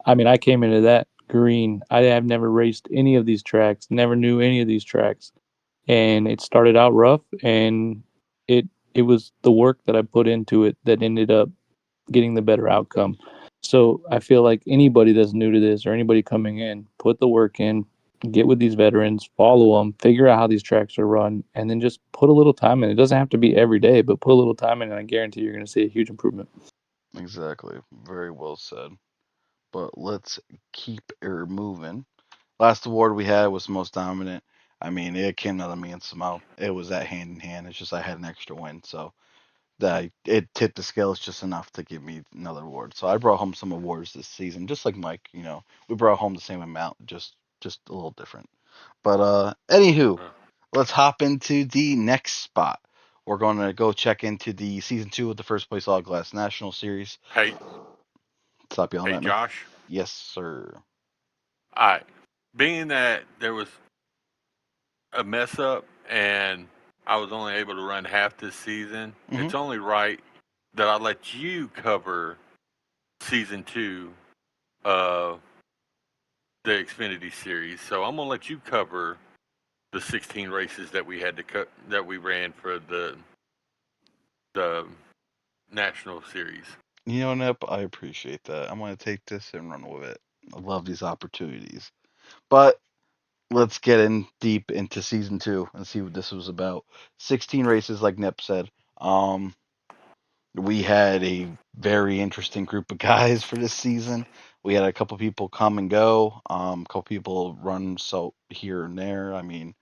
I mean, I came into that green. I have never raced any of these tracks, never knew any of these tracks, and it started out rough, and it was the work that I put into it that ended up getting the better outcome. So I feel like anybody that's new to this or anybody coming in, put the work in, get with these veterans, follow them, figure out how these tracks are run, and then just put a little time in. It doesn't have to be every day, but put a little time in, and I guarantee you're going to see a huge improvement. Exactly. Very well said. But let's keep her moving. Last award we had was most dominant. I mean, it came out of me and Samo. It was that hand in hand. It's just I had an extra win, so that it tipped the scales just enough to give me another award. So I brought home some awards this season, just like Mike. We brought home the same amount, just a little different. But anywho, Uh, let's hop into the next spot. We're going to go check into the season 2 of the first place All Glass National Series. hey, Stop yelling hey, at me. Josh. Yes, sir. All right. Being that there was a mess up and I was only able to run half this season, Hmm. it's only right that I let you cover season 2 of the Xfinity series. So I'm gonna let you cover the 16 races that we had to cut that we ran for the national series. Nip, I appreciate that. I'm going to take this and run with it. I love these opportunities. But let's get in deep into season 2 and see what this was about. 16 races, like Nip said. Um, we had a very interesting group of guys for this season. We had a couple people come and go. A couple people run so here and there. I mean,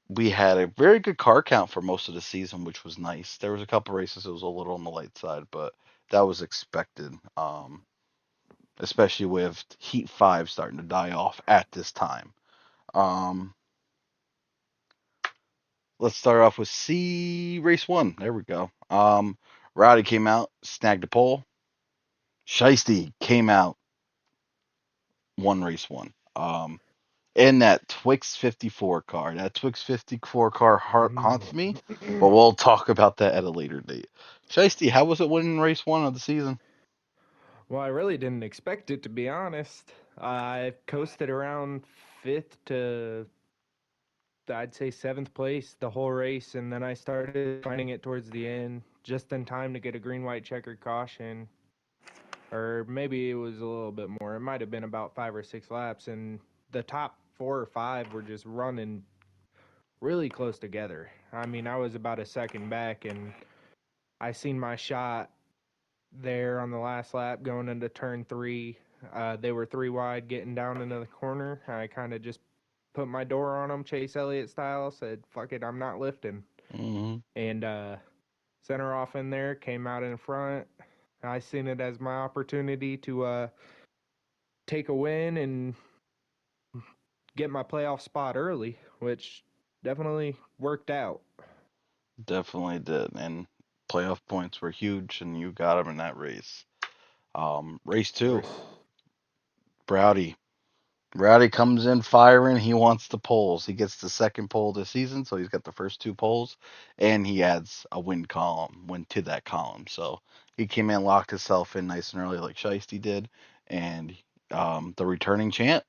we had a very good car count for most of the season, which was nice. There was a couple races that was a little on the light side, but that was expected. Especially with Heat 5 starting to die off at this time. Um, let's start off with C race 1. There we go. Rowdy came out, snagged a pole. Shiesty came out, won race 1. In that Twix 54 car. That Twix 54 car haunts me, but we'll talk about that at a later date. Shiesty, how was it winning race 1 of the season? Well, I really didn't expect it, to be honest. I coasted around fifth to, I'd say, seventh place the whole race, and then I started finding it towards the end, just in time to get a green white checkered caution. Or maybe it was a little bit more. It might have been about 5 or 6 laps, and the top 4 or 5 were just running really close together. I mean, I was about a second back, and I seen my shot there on the last lap going into turn 3. They were 3 wide getting down into the corner. I kind of just put my door on them, Chase Elliott style. Said, "Fuck it, I'm not lifting," Hmm. and sent her off in there. Came out in front. I seen it as my opportunity to take a win and get my playoff spot early, which definitely worked out. Definitely did. And playoff points were huge, and you got them in that race. Race Of 2, course. Rowdy. Rowdy comes in firing. He wants the poles. He gets the second pole this season, so he's got the first 2 poles, and he adds a win to that column. So he came in, locked himself in nice and early, like Shiesty did, and The returning champ.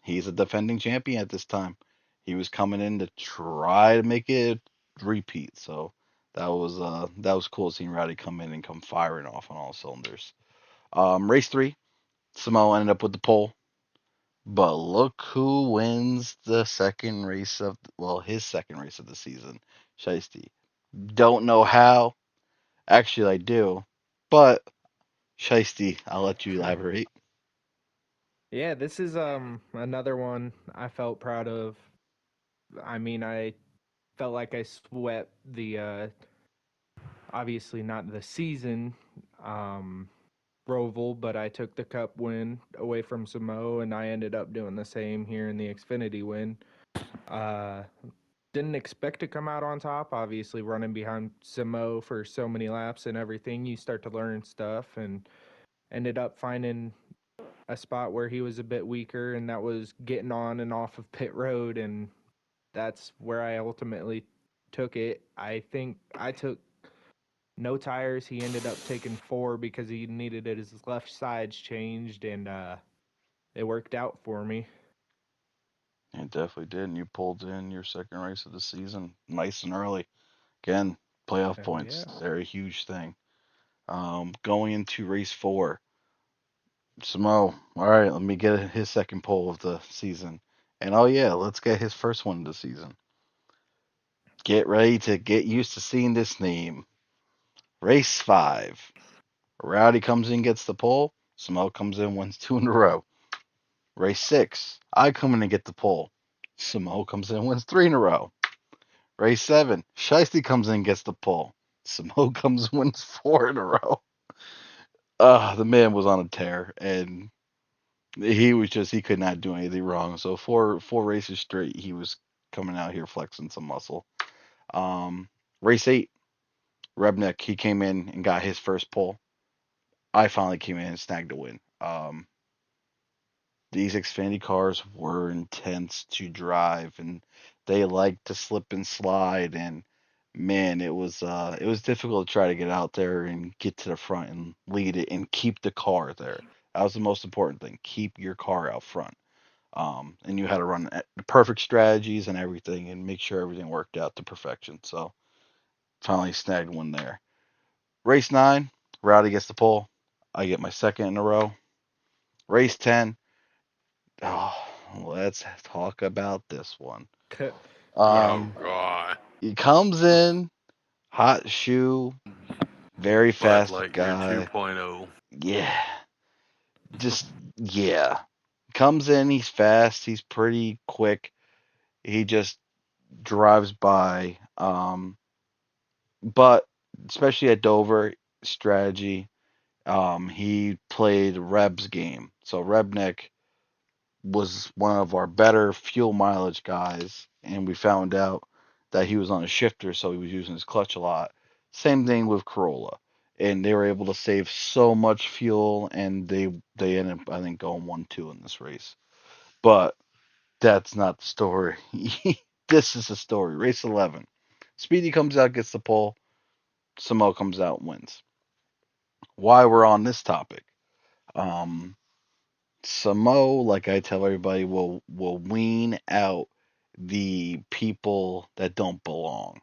He's a defending champion at this time. He was coming in to try to make it repeat. So that was cool seeing Rowdy come in and come firing off on all cylinders. Race three, Samoa ended up with the pole, but look who wins the second race of his second race of the season, Shiesty. Don't know how. Actually, I do, but Shiesty, I'll let you elaborate. Yeah, this is another one I felt proud of. I mean, I felt like I swept the obviously not the season um Roval, but I took the cup win away from Samo, and I ended up doing the same here in the Xfinity win. Uh, didn't expect to come out on top. Obviously, running behind Samo for so many laps and everything, you start to learn stuff, and ended up finding a spot where he was a bit weaker, and that was getting on and off of pit road, and that's where I ultimately took it. I think I took no tires. He ended up taking 4 because he needed his left sides changed, and it worked out for me. It definitely did. And you pulled in your second race of the season nice and early. Again, playoff Hell points. yeah. They're a huge thing. Going into race four, Samo, all right, let me get his second pole of the season. And oh, yeah, let's get his first one of the season. Get ready to get used to seeing this name. Race five. Rowdy comes in, gets the pole. Samo comes in, wins 2 in a row. Race six. I come in and get the pole. Samo comes in, wins 3 in a row. Race seven, Shiesty comes in, gets the pole. Samo comes, wins 4 in a row. The man was on a tear, and he could not do anything wrong. So four races straight, he was coming out here flexing some muscle. Um, Race eight, Rebnick, he came in and got his first pole. I finally came in and snagged a win. These Xfinity cars were intense to drive, and they liked to slip and slide, and man, it was difficult to try to get out there and get to the front and lead it and keep the car there. That was the most important thing. Keep your car out front. And you had to run the perfect strategies and everything and make sure everything worked out to perfection. So finally snagged one there. Race nine, Rowdy gets the pole. I get my second in a row. Race 10, oh, let's talk about this one. Yeah. Oh Um, God, he comes in, hot shoe, very Bud fast Lightyear guy. 2.0. Yeah, just yeah. Comes in, he's fast, he's pretty quick. He just drives by. But especially at Dover, strategy. He played Reb's game. So Rebnick was one of our better fuel mileage guys, and we found out that he was on a shifter, so he was using his clutch a lot. Same thing with Corolla, and they were able to save so much fuel, and they ended up I think going 1-2 in this race. But that's not the story. This is the story. Race 11. Speedy comes out, gets the pole. Samo comes out and wins. Why we're on this topic? Um, Samo, like I tell everybody, will wean out the people that don't belong.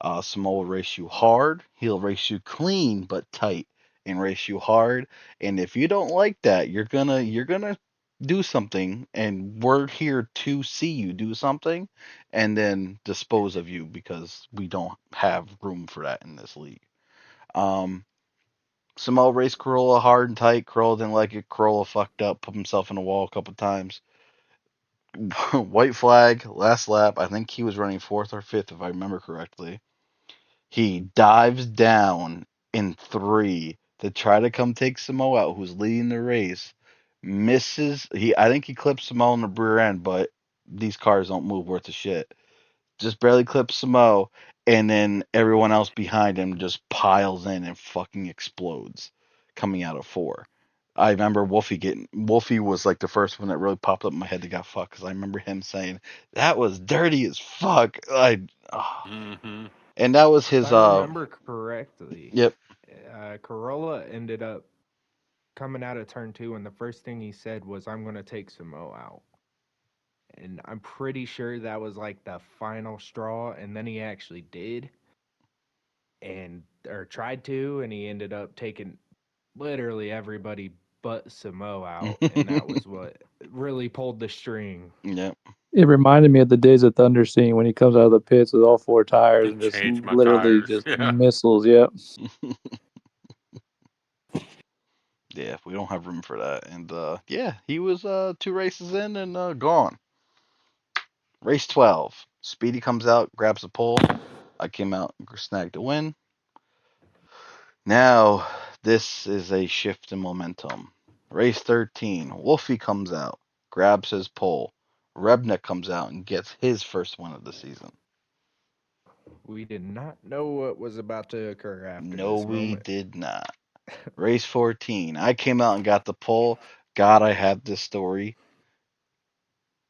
Samo will race you hard. He'll race you clean but tight, and race you hard. And if you don't like that, you're gonna do something, and we're here to see you do something, and then dispose of you because we don't have room for that in this league. Um, Samo raced Corolla hard and tight. Corolla didn't like it. Corolla fucked up, put himself in a wall a couple times. White flag, last lap. I think he was running fourth or fifth, if I remember correctly. He dives down in three to try to come take Samo out, who's leading the race. Misses. I think he clips Samo in the rear end, but these cars don't move worth a shit. Just barely clips Samo, and then everyone else behind him just piles in and fucking explodes, coming out of four. I remember Wolfie was like the first one that really popped up in my head that got fucked because I remember him saying that was dirty as fuck. Mm-hmm. And that was If his I remember correctly, yep. Corolla ended up coming out of turn 2, and the first thing he said was, "I'm going to take Samo out." And I'm pretty sure that was like the final straw, and then he actually did, and or tried to, and he ended up taking literally everybody but Samo out, and that was what really pulled the string. Yep. It reminded me of the days of Thunder Scene when he comes out of the pits with all 4 tires Just and just change my literally tires. just Yeah. missiles. Yep. Yeah, we don't have room for that. And yeah, he was 2 races in and gone. Race 12. Speedy comes out, grabs the pole. I came out, snagged the win. Now, this is a shift in momentum. Race 13. Wolfie comes out, grabs his pole. Rebnick comes out and gets his first win of the season. We did not know what was about to occur after No, this we moment. did not. Race 14. I came out and got the pole. God, I have this story.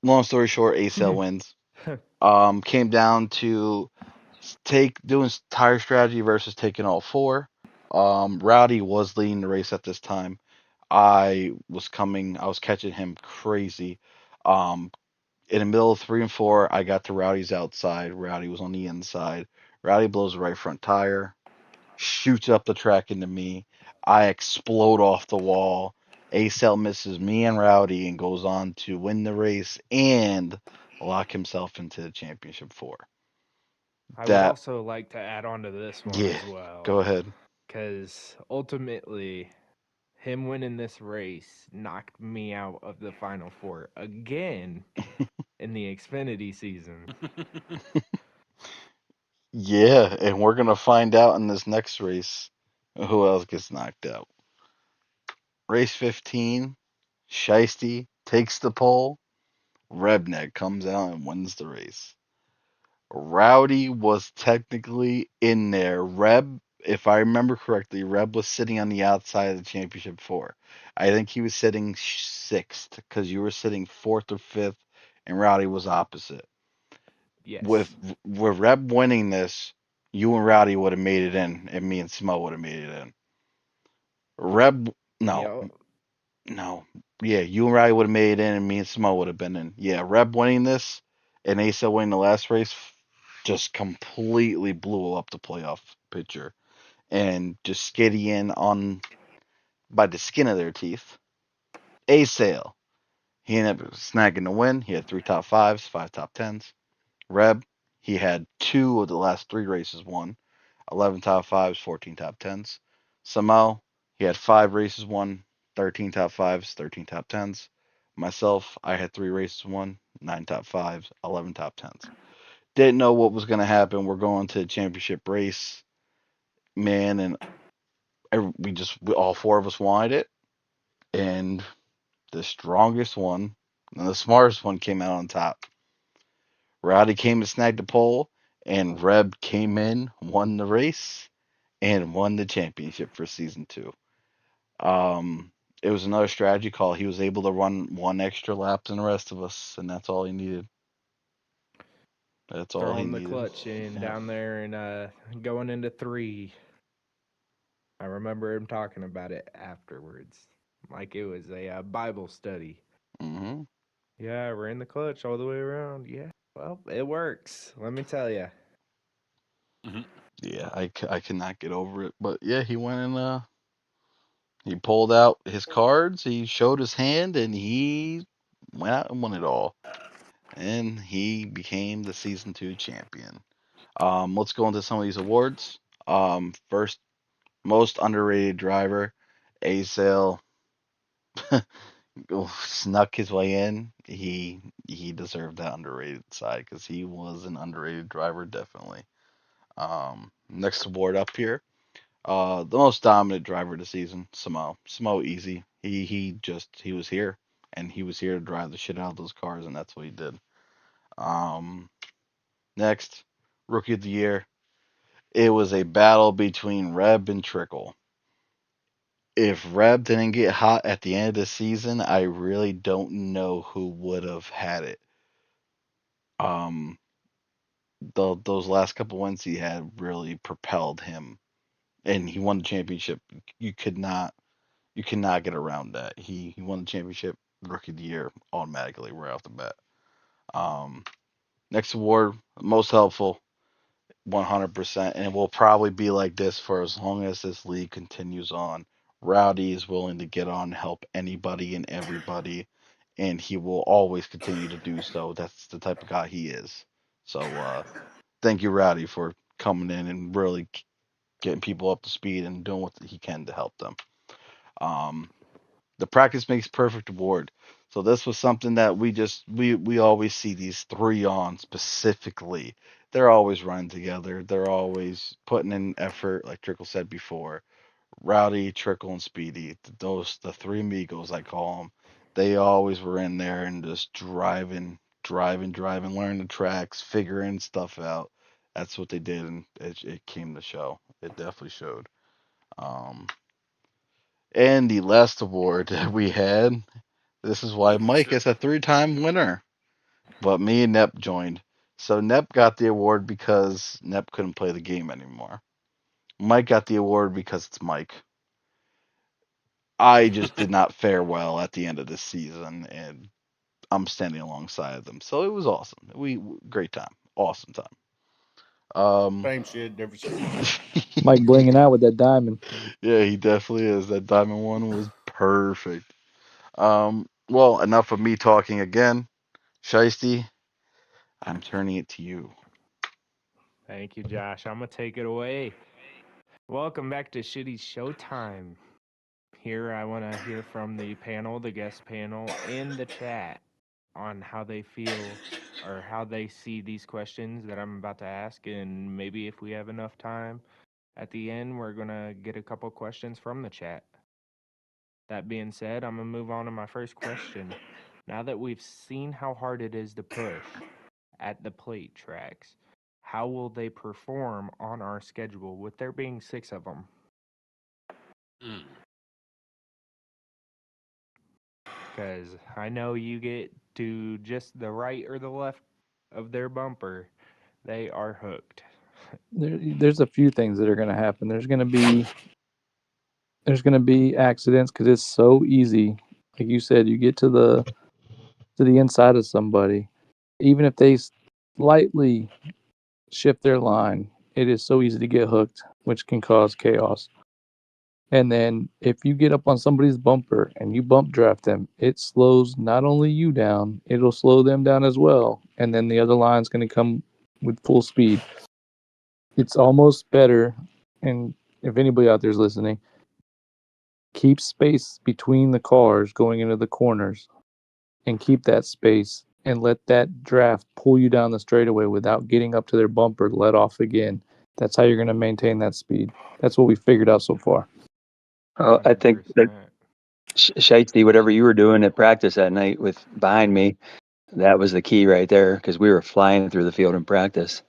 Long story short, ACL wins. Came down to doing tire strategy versus taking all four. Rowdy was leading the race at this time. I was catching him crazy. Um, in the middle of 3 and 4, I got to Rowdy's outside. Rowdy was on the inside. Rowdy blows the right front tire, shoots up the track into me. I explode off the wall. ACL misses me and Rowdy and goes on to win the race and lock himself into the championship four. I would That, also like to add on to this one yeah, as well, go ahead. because ultimately, him winning this race knocked me out of the Final Four again in the Xfinity season. Yeah, and we're gonna find out in this next race who else gets knocked out. Race 15, Shiesty takes the pole. Rebneck comes out and wins the race. Rowdy was technically in there. Reb, if I remember correctly, Reb was sitting on the outside of the championship four. I think he was sitting sixth because you were sitting fourth or fifth, and Rowdy was opposite. Yes. With Reb winning this, you and Rowdy would have made it in, and me and Smo would have made it in. Reb, no, Yep. no, yeah, you and Rowdy would have made it in, and me and Smo would have been in. Yeah, Reb winning this and Asa winning the last race just completely blew up the playoff picture, and just skiddy in on by the skin of their teeth. Asa, he ended up snagging the win. He had 3 top 5s, 5 top 10s. Reb, he had 2 of the last 3 races won. 11 top 5s, 14 top 10s. Samo, he had 5 races won, 13 top 5s, 13 top 10s. Myself, I had 3 races won, 9 top 5s, 11 top 10s. Didn't know what was going to happen. We're going to the championship race, man, and all 4 of us wanted it, and the strongest one and the smartest one came out on top. Rowdy came and snagged the pole, and Reb came in, won the race, and won the championship for season 2. It was another strategy call. He was able to run 1 extra lap than the rest of us, and that's all he needed. That's all he Throwing the needed. clutch in Yeah. down there and going into 3. I remember him talking about it afterwards, like it was a Bible study. hmm Yeah, we're in the clutch all the way around. Yeah, well, it works. Let me tell you. Mhm. Yeah, I cannot get over it. But yeah, he went and he pulled out his cards, he showed his hand, and he went out and won it all. And he became the season 2 champion. Let's go into some of these awards. First, most underrated driver, Asail snuck his way in. He deserved that underrated side because he was an underrated driver, definitely. Next award up here, the most dominant driver of the season, Samo. Samo easy. He was here, and he was here to drive the shit out of those cars, and that's what he did. Um, Next, rookie of the year. It was a battle between Reb and Trickle. If Reb didn't get hot at the end of the season, I really don't know who would have had it. Um, those last couple wins he had really propelled him, and he won the championship. You could not You cannot get around that. He won the championship, rookie of the year automatically right off the bat. Um, Next award, most helpful, 100%, and it will probably be like this for as long as this league continues on. Rowdy is willing to get on, help anybody and everybody, and he will always continue to do so. That's the type of guy he is. So, thank you, Rowdy, for coming in and really getting people up to speed and doing what he can to help them. Um, the practice makes perfect award. So this was something that we always see these three on specifically. They're always running together. They're always putting in effort, like Trickle said before. Rowdy, Trickle, and Speedy. Those the three amigos I call them. They always were in there and just driving, learning the tracks, figuring stuff out. That's what they did, and it came to show. It definitely showed. Um, and the last award that we had, this is why Mike is a three-time winner. But me and Nep joined. So Nep got the award because Nep couldn't play the game anymore. Mike got the award because it's Mike. I just did not fare well at the end of this season, and I'm standing alongside them. So it was awesome. Great time, awesome time. Um, Same shit, different season. Mike blinging out with that diamond. yeah, he definitely is. That diamond one was perfect. Well, enough of me talking again. Shiesty, I'm turning it to you. Thank you, Josh. I'm gonna take it away. Welcome back to Shitty Showtime. Here, I want to hear from the panel, the guest panel, and the chat on how they feel or how they see these questions that I'm about to ask. And maybe if we have enough time at the end, we're going to get a couple questions from the chat. That being said, I'm going to move on to my first question. Now that we've seen how hard it is to push at the plate tracks, how will they perform on our schedule with there being 6 of them? Mm. Because I know you get to just the right or the left of their bumper, they are hooked. There's a few things that are going to happen. There's going to be accidents because it's so easy. Like you said, you get to the inside of somebody, even if they slightly shift their line, it is so easy to get hooked, which can cause chaos. And then if you get up on somebody's bumper and you bump draft them, it slows not only you down, it'll slow them down as well. And then the other line's going to come with full speed. It's almost better. And if anybody out there is listening, keep space between the cars going into the corners and keep that space and let that draft pull you down the straightaway without getting up to their bumper, let off again. That's how you're going to maintain that speed. That's what we figured out so far. I think that 100%. Shiesty, whatever you were doing at practice that night with behind me, that was the key right there because we were flying through the field in practice.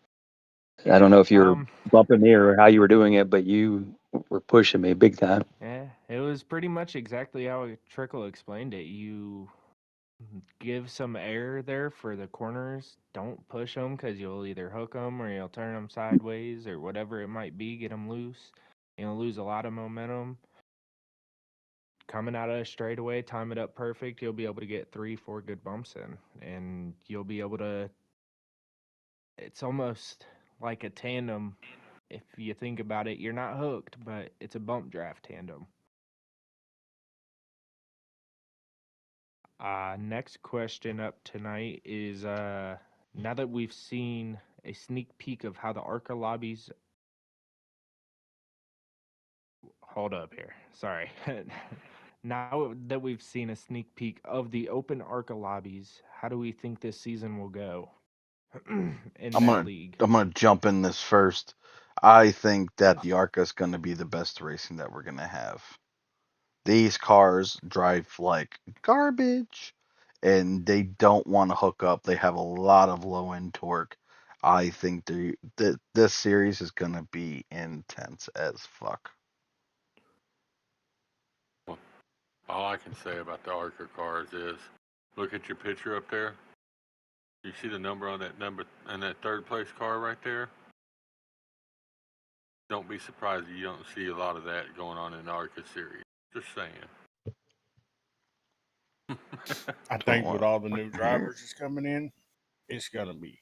I don't know if you were Um, bumping me or how you were doing it, but you were pushing me big time. yeah, it was pretty much exactly how Trickle explained it. You give some air there for the corners. Don't push them because you'll either hook them or you'll turn them sideways or whatever it might be. Get them loose. You'll lose a lot of momentum. Coming out of a straightaway, time it up perfect. You'll be able to get 3, 4 good bumps in, and you'll be able to. It's almost like a tandem. If you think about it, you're not hooked, but it's a bump draft tandem. Next question up tonight is now that we've seen a sneak peek of how the ARCA lobbies. Hold up here. Sorry. Now that we've seen a sneak peek of the open ARCA lobbies, how do we think this season will go in I'm that gonna league? I'm gonna jump in this first. I think that the Arca is gonna be the best racing that we're gonna have. These cars drive like garbage, and they don't want to hook up. They have a lot of low end torque. I think this series is gonna be intense as fuck. All I can say about the Arca cars is, look at your picture up there. You see the number on that number and that third place car right there? Don't be surprised if you don't see a lot of that going on in the Arca series. Just saying. I think with all the new drivers that's coming in, it's gonna be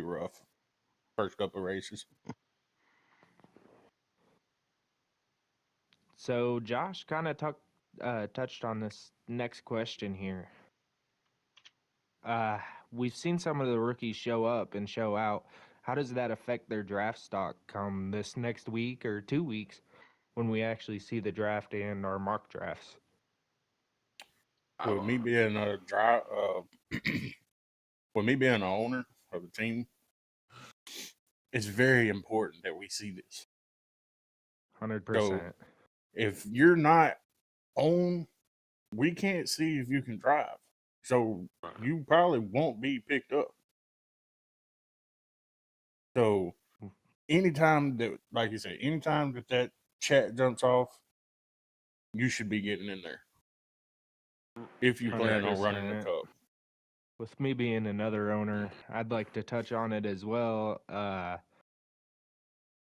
rough. First couple races. So Josh kind of touched on this next question here. Uh, we've seen some of the rookies show up and show out. How does that affect their draft stock come this next week or 2 weeks when we actually see the draft and our mock drafts? With me being a with me being an owner of the team, it's very important that we see this. 100%. So if you're not on, we can't see if you can drive. So you probably won't be picked up. So anytime that, like you said, anytime that chat jumps off, you should be getting in there if you plan on running the 100%. cup. With me being another owner, I'd like to touch on it as well. If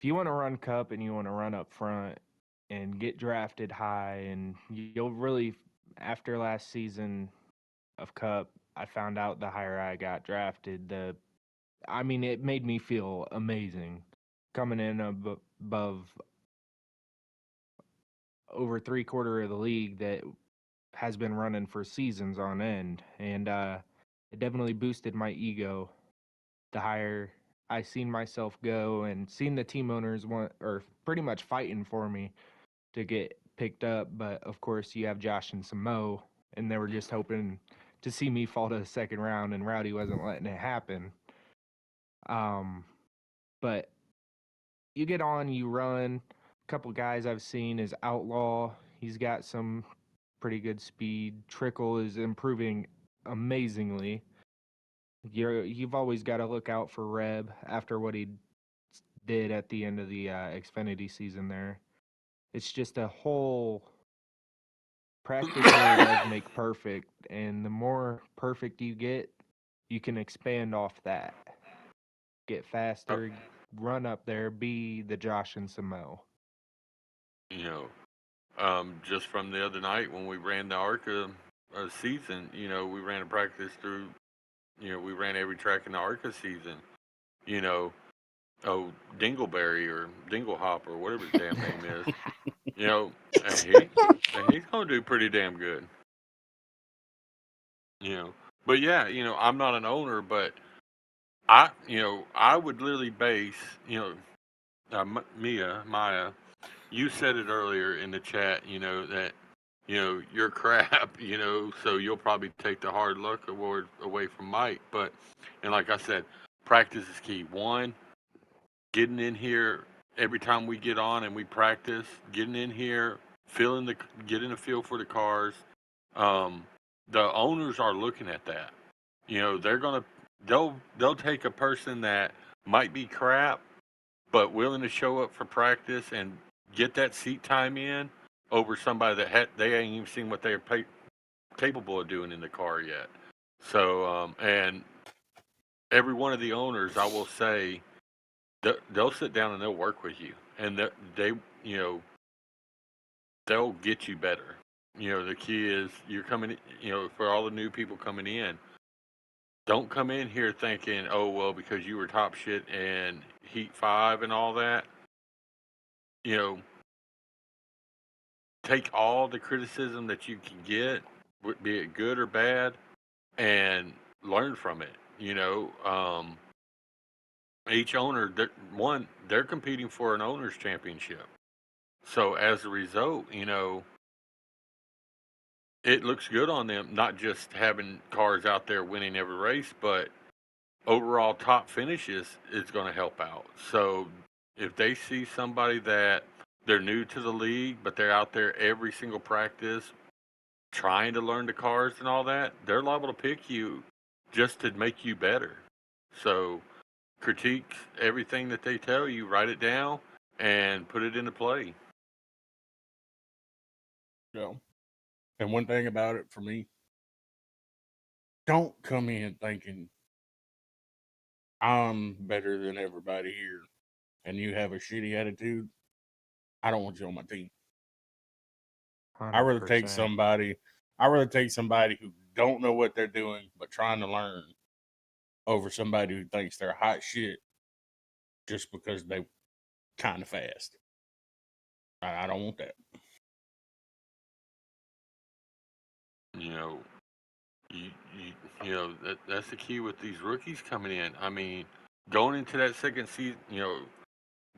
you want to run Cup and you want to run up front and get drafted high, and you'll really, after last season of Cup, I found out the higher I got drafted, it made me feel amazing coming in above over 3/4 of the league that has been running for seasons on end, and it definitely boosted my ego the higher I seen myself go and seen the team owners want or pretty much fighting for me to get picked up. But of course, you have Josh and Samo, and they were just hoping to see me fall to the second round, and Rowdy wasn't letting it happen. But you get on, you run. A couple guys I've seen is Outlaw. He's got some pretty good speed. Trickle is improving amazingly. You've always got to look out for Reb after what he did at the end of the Xfinity season there. It's just a whole practice really does make perfect, and the more perfect you get, you can expand off that. Get faster, run up there, be the Josh and Samo. You know, just from the other night when we ran the ARCA season, we ran a practice through, we ran every track in the ARCA season. You know, oh, Dingleberry or Dinglehop or whatever his damn name is. You know, and he's gonna do pretty damn good. You know, but yeah, I'm not an owner, but I would literally base, Maya, you said it earlier in the chat, that, you're crap, so you'll probably take the hard luck award away from Mike. And like I said, practice is key. One, getting in here every time we get on and we practice, getting in here, getting a feel for the cars. Um, the owners are looking at that. They'll take a person that might be crap but willing to show up for practice and get that seat time in over somebody that they ain't even seen what they're capable of doing in the car yet. So, and every one of the owners, I will say, they'll sit down and they'll work with you, and they, you know, they'll get you better. The key is you're coming, for all the new people coming in, don't come in here thinking, oh, well, because you were top shit in Heat 5 and all that. You know, take all the criticism that you can get, be it good or bad, and learn from it. Each owner, they're competing for an owner's championship. So as a result, it looks good on them, not just having cars out there winning every race, but overall top finishes is going to help out. So if they see somebody that they're new to the league, but they're out there every single practice trying to learn the cars and all that, they're liable to pick you just to make you better. So critique everything that they tell you, write it down, and put it into play. Yeah. And one thing about it for me, don't come in thinking I'm better than everybody here and you have a shitty attitude. I don't want you on my team. I rather take 100%. somebody. I rather take somebody who don't know what they're doing but trying to learn over somebody who thinks they're hot shit just because they kind of fast. I don't want that. You know, that's the key with these rookies coming in. I mean, going into that second season,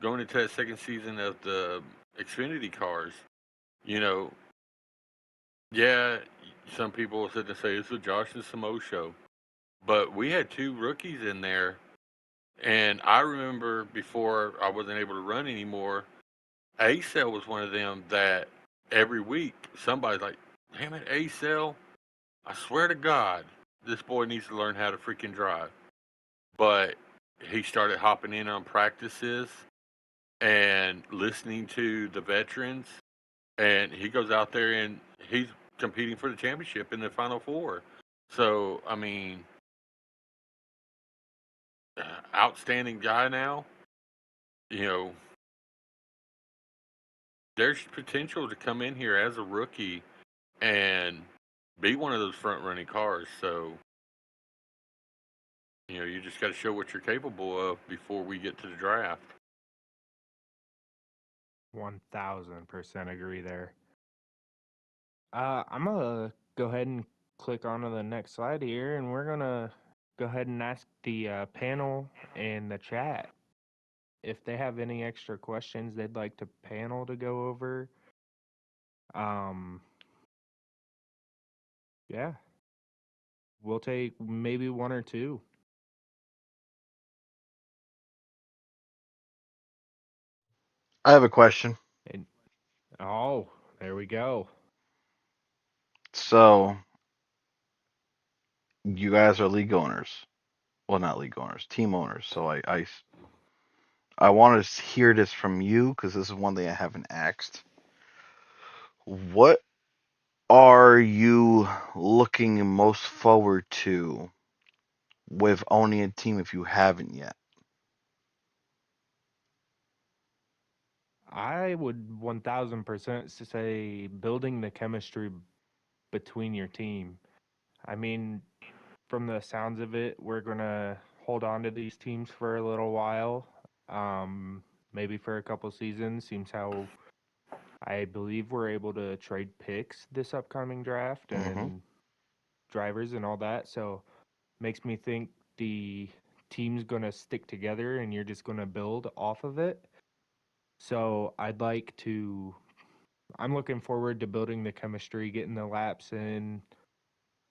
going into that second season of the Xfinity cars, you know, yeah, some people will sit and say it's a Josh and Samo show, but we had two rookies in there, and I remember before I wasn't able to run anymore, A-Cell was one of them that every week somebody's like, damn it, A-Cell, I swear to God, this boy needs to learn how to freaking drive. But he started hopping in on practices and listening to the veterans, and he goes out there and he's competing for the championship in the Final Four. So, I mean, outstanding guy now. You know, there's potential to come in here as a rookie and be one of those front running cars. So, you just got to show what you're capable of before we get to the draft. 1000% agree there. I'm gonna go ahead and click onto the next slide here, and we're gonna go ahead and ask the panel in the chat if they have any extra questions they'd like the panel to go over. Yeah, we'll take maybe one or two. I have a question. And oh, there we go. So, you guys are league owners. Well, not league owners, team owners. So I want to hear this from you because this is one thing I haven't asked. What are you looking most forward to with owning a team if you haven't yet? I would 1000% say building the chemistry between your team. I mean, from the sounds of it, we're gonna hold on to these teams for a little while, maybe for a couple seasons. Seems how I believe we're able to trade picks this upcoming draft Mm-hmm. and drivers and all that. So makes me think the team's gonna stick together and you're just gonna build off of it. So I'm looking forward to building the chemistry, getting the laps in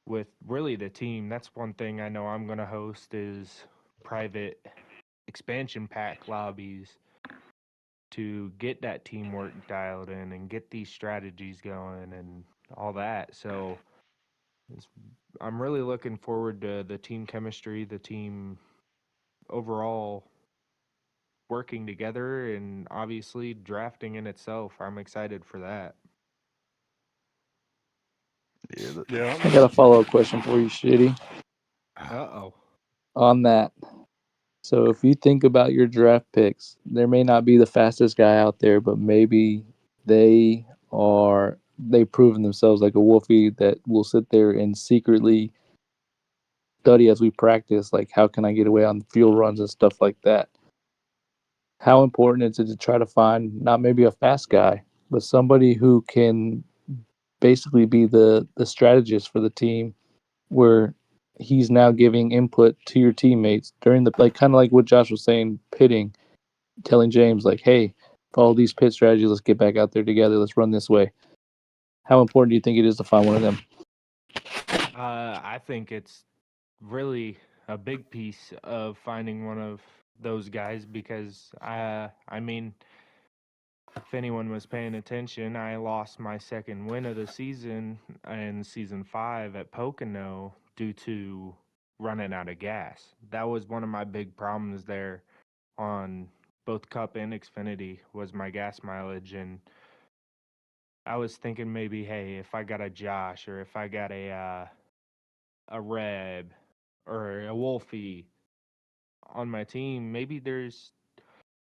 with really the team. That's one thing I know I'm going to host is private expansion pack lobbies to get that teamwork dialed in and get these strategies going and all that. So it's, I'm really looking forward to the team chemistry, the team overall working together, and obviously drafting in itself. I'm excited for that. Yeah. Yeah. I got a follow up question for you, Shitty, Uh-oh. on that. So if you think about your draft picks, there may not be the fastest guy out there, but maybe they they've proven themselves like a Wolfie that will sit there and secretly study as we practice, like how can I get away on fuel runs and stuff like that. How important is it to try to find not maybe a fast guy, but somebody who can basically be the strategist for the team where he's now giving input to your teammates during the like kind of like what Josh was saying, pitting, telling James like, hey, follow these pit strategies, let's get back out there together, let's run this way. How important do you think it is to find one of them? I think it's really a big piece of finding one of those guys because I mean, if anyone was paying attention, I lost my second win of the season in season 5 at Pocono due to running out of gas. That was one of my big problems there on both Cup and Xfinity was my gas mileage. And I was thinking maybe, hey, if I got a Josh or if I got a Reb or a Wolfie on my team, maybe there's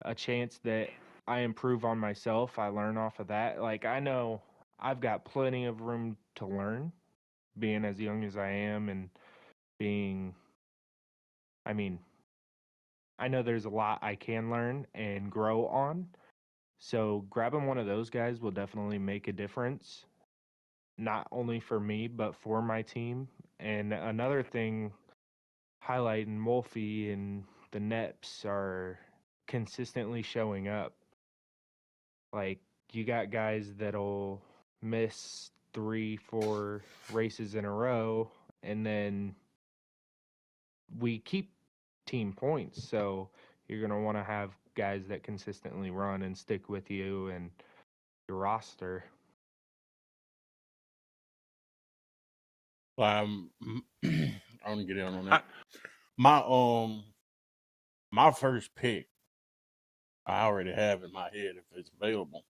a chance that I improve on myself. I learn off of that. Like I know I've got plenty of room to learn, being as young as I am, and being, I mean, I know there's a lot I can learn and grow on. So grabbing one of those guys will definitely make a difference, not only for me, but for my team. And another thing, highlighting Wolfie and the Neps are consistently showing up. Like, you got guys that'll miss 3, 4 races in a row, and then we keep team points. So you're going to want to have guys that consistently run and stick with you and your roster. I'm gonna get in on that. My my first pick, I already have in my head if it's available.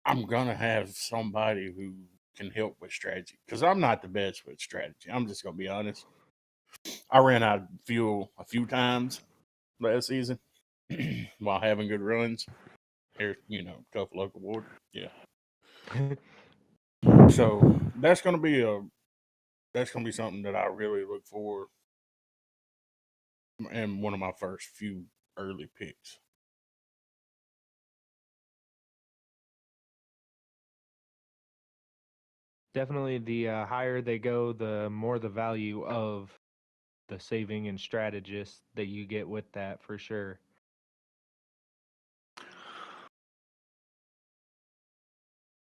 I'm gonna have somebody who can help with strategy because I'm not the best with strategy. I'm just gonna be honest. I ran out of fuel a few times last season while having good runs. Here's tough luck award. Yeah. So that's gonna be something that I really look for, and one of my first few early picks. Definitely, the higher they go, the more the value of the saving and strategist that you get with that, for sure.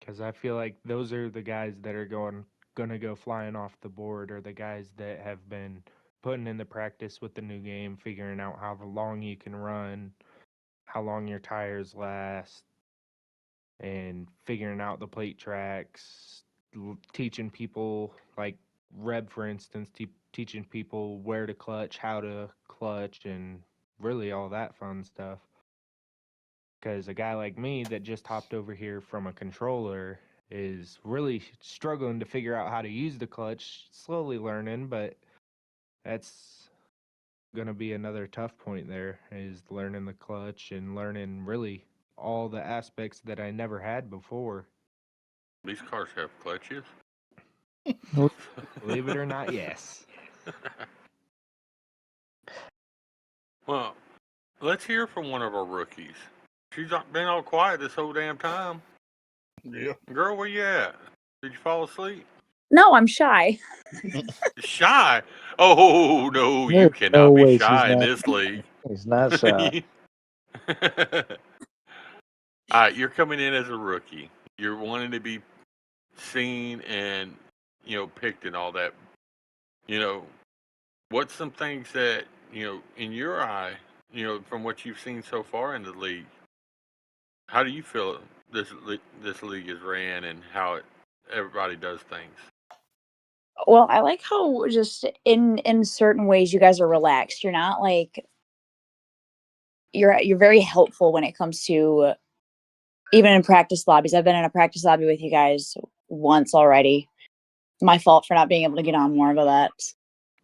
Because I feel like those are the guys that are gonna go flying off the board, or the guys that have been putting in the practice with the new game, figuring out how long you can run, how long your tires last, and figuring out the plate tracks, teaching people, like Reb, for instance, teaching people where to clutch, how to clutch, and really all that fun stuff. Because a guy like me that just hopped over here from a controller is really struggling to figure out how to use the clutch, slowly learning, but that's going to be another tough point there, is learning the clutch and learning really all the aspects that I never had before. These cars have clutches. Believe it or not, yes. Well, let's hear from one of our rookies. She's been all quiet this whole damn time. Yeah. Girl, where you at? Did you fall asleep? No, I'm shy. Shy? Oh, no, you There's no cannot be way she's shy in not. this league. He's not shy. All right, you're coming in as a rookie. You're wanting to be seen and, picked and all that. What's some things that, in your eye, from what you've seen so far in the league, how do you feel this league is ran and how everybody does things? Well, I like how just in certain ways you guys are relaxed. You're not like you're very helpful when it comes to even in practice lobbies. I've been in a practice lobby with you guys once already. My fault for not being able to get on more of that.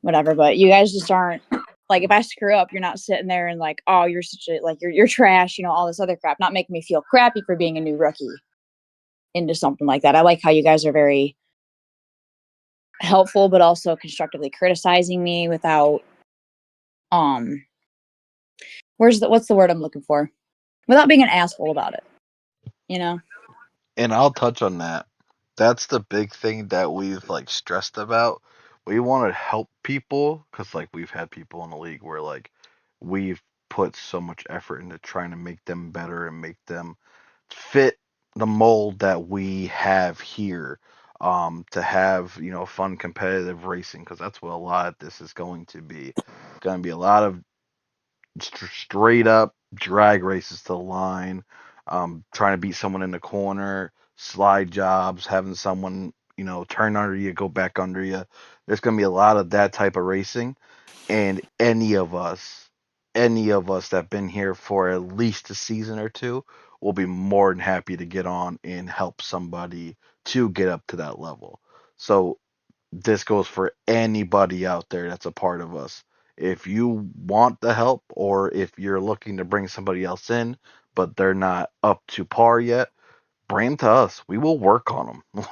Whatever, but you guys just aren't like, if I screw up, you're not sitting there and like, oh, you're such a like you're trash, all this other crap, not making me feel crappy for being a new rookie into something like that. I like how you guys are very helpful, but also constructively criticizing me without what's the word I'm looking for? Without being an asshole about it, you know? And I'll touch on that. That's the big thing that we've like stressed about. We want to help people because like we've had people in the league where like we've put so much effort into trying to make them better and make them fit the mold that we have here, to have fun competitive racing, because that's what a lot of this is going to be. It's going to be a lot of straight up drag races to the line, trying to beat someone in the corner, slide jobs, having someone turn under you, go back under you. There's going to be a lot of that type of racing, and any of us that been here for at least a season or two will be more than happy to get on and help somebody to get up to that level. So this goes for anybody out there that's a part of us. If you want the help, or if you're looking to bring somebody else in but they're not up to par yet, bring them to us. We will work on them.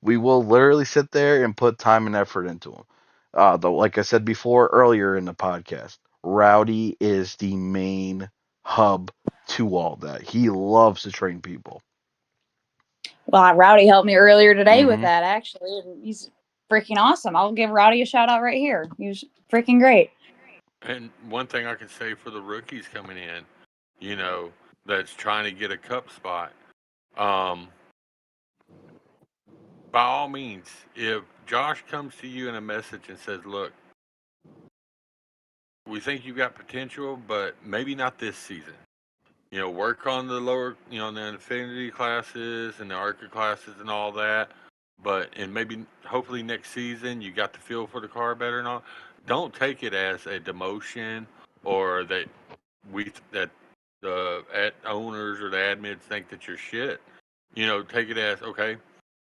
We will literally sit there and put time and effort into them. Though, like I said before earlier in the podcast, Rowdy is the main hub to all that. He loves to train people. Well, Rowdy helped me earlier today with Hmm. that, actually. And he's freaking awesome. I'll give Rowdy a shout out right here. He was freaking great. And one thing I can say for the rookies coming in, that's trying to get a cup spot, um, by all means, if Josh comes to you in a message and says, "Look, we think you got potential, but maybe not this season. Work on the lower, the Xfinity classes and the ARCA classes and all that. And maybe, hopefully, next season you got the feel for the car better and all. Don't take it as a demotion or that the owners or the admins think that you're shit. Take it as, okay,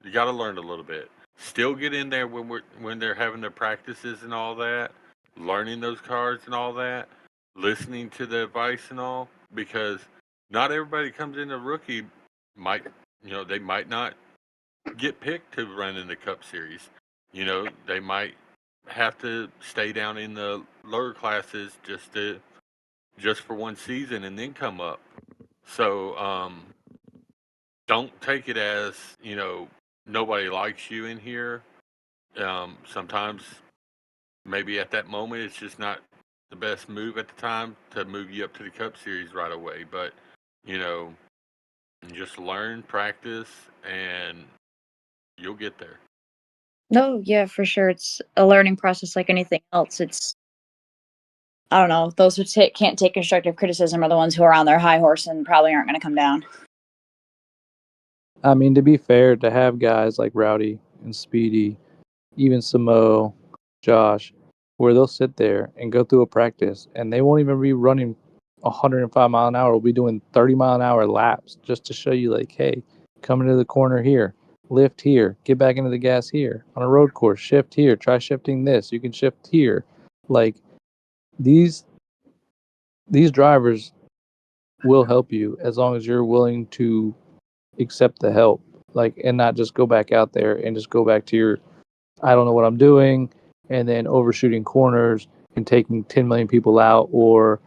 you got to learn a little bit. Still get in there when they're having their practices and all that, learning those cards and all that, listening to the advice and all, because not everybody comes in a rookie might they might not get picked to run in the Cup Series. They might have to stay down in the lower classes just for one season and then come up. So don't take it as nobody likes you in here. Sometimes maybe at that moment it's just not the best move at the time to move you up to the Cup Series right away. But you know, just learn, practice, and you'll get there. No, yeah, for sure. It's a learning process like anything else. I don't know. Those who can't take constructive criticism are the ones who are on their high horse and probably aren't going to come down. I mean, to be fair, to have guys like Rowdy and Speedy, even Samo, Josh, where they'll sit there and go through a practice and they won't even be running 105 mile an hour. We'll be doing 30 mile an hour laps just to show you, like, hey, come into the corner here, lift here, get back into the gas here. On a road course, shift here, try shifting this. You can shift here. Like, these drivers will help you as long as you're willing to accept the help, like, and not just go back out there and just go back to your I don't know what I'm doing, and then overshooting corners and taking 10 million people out. Or,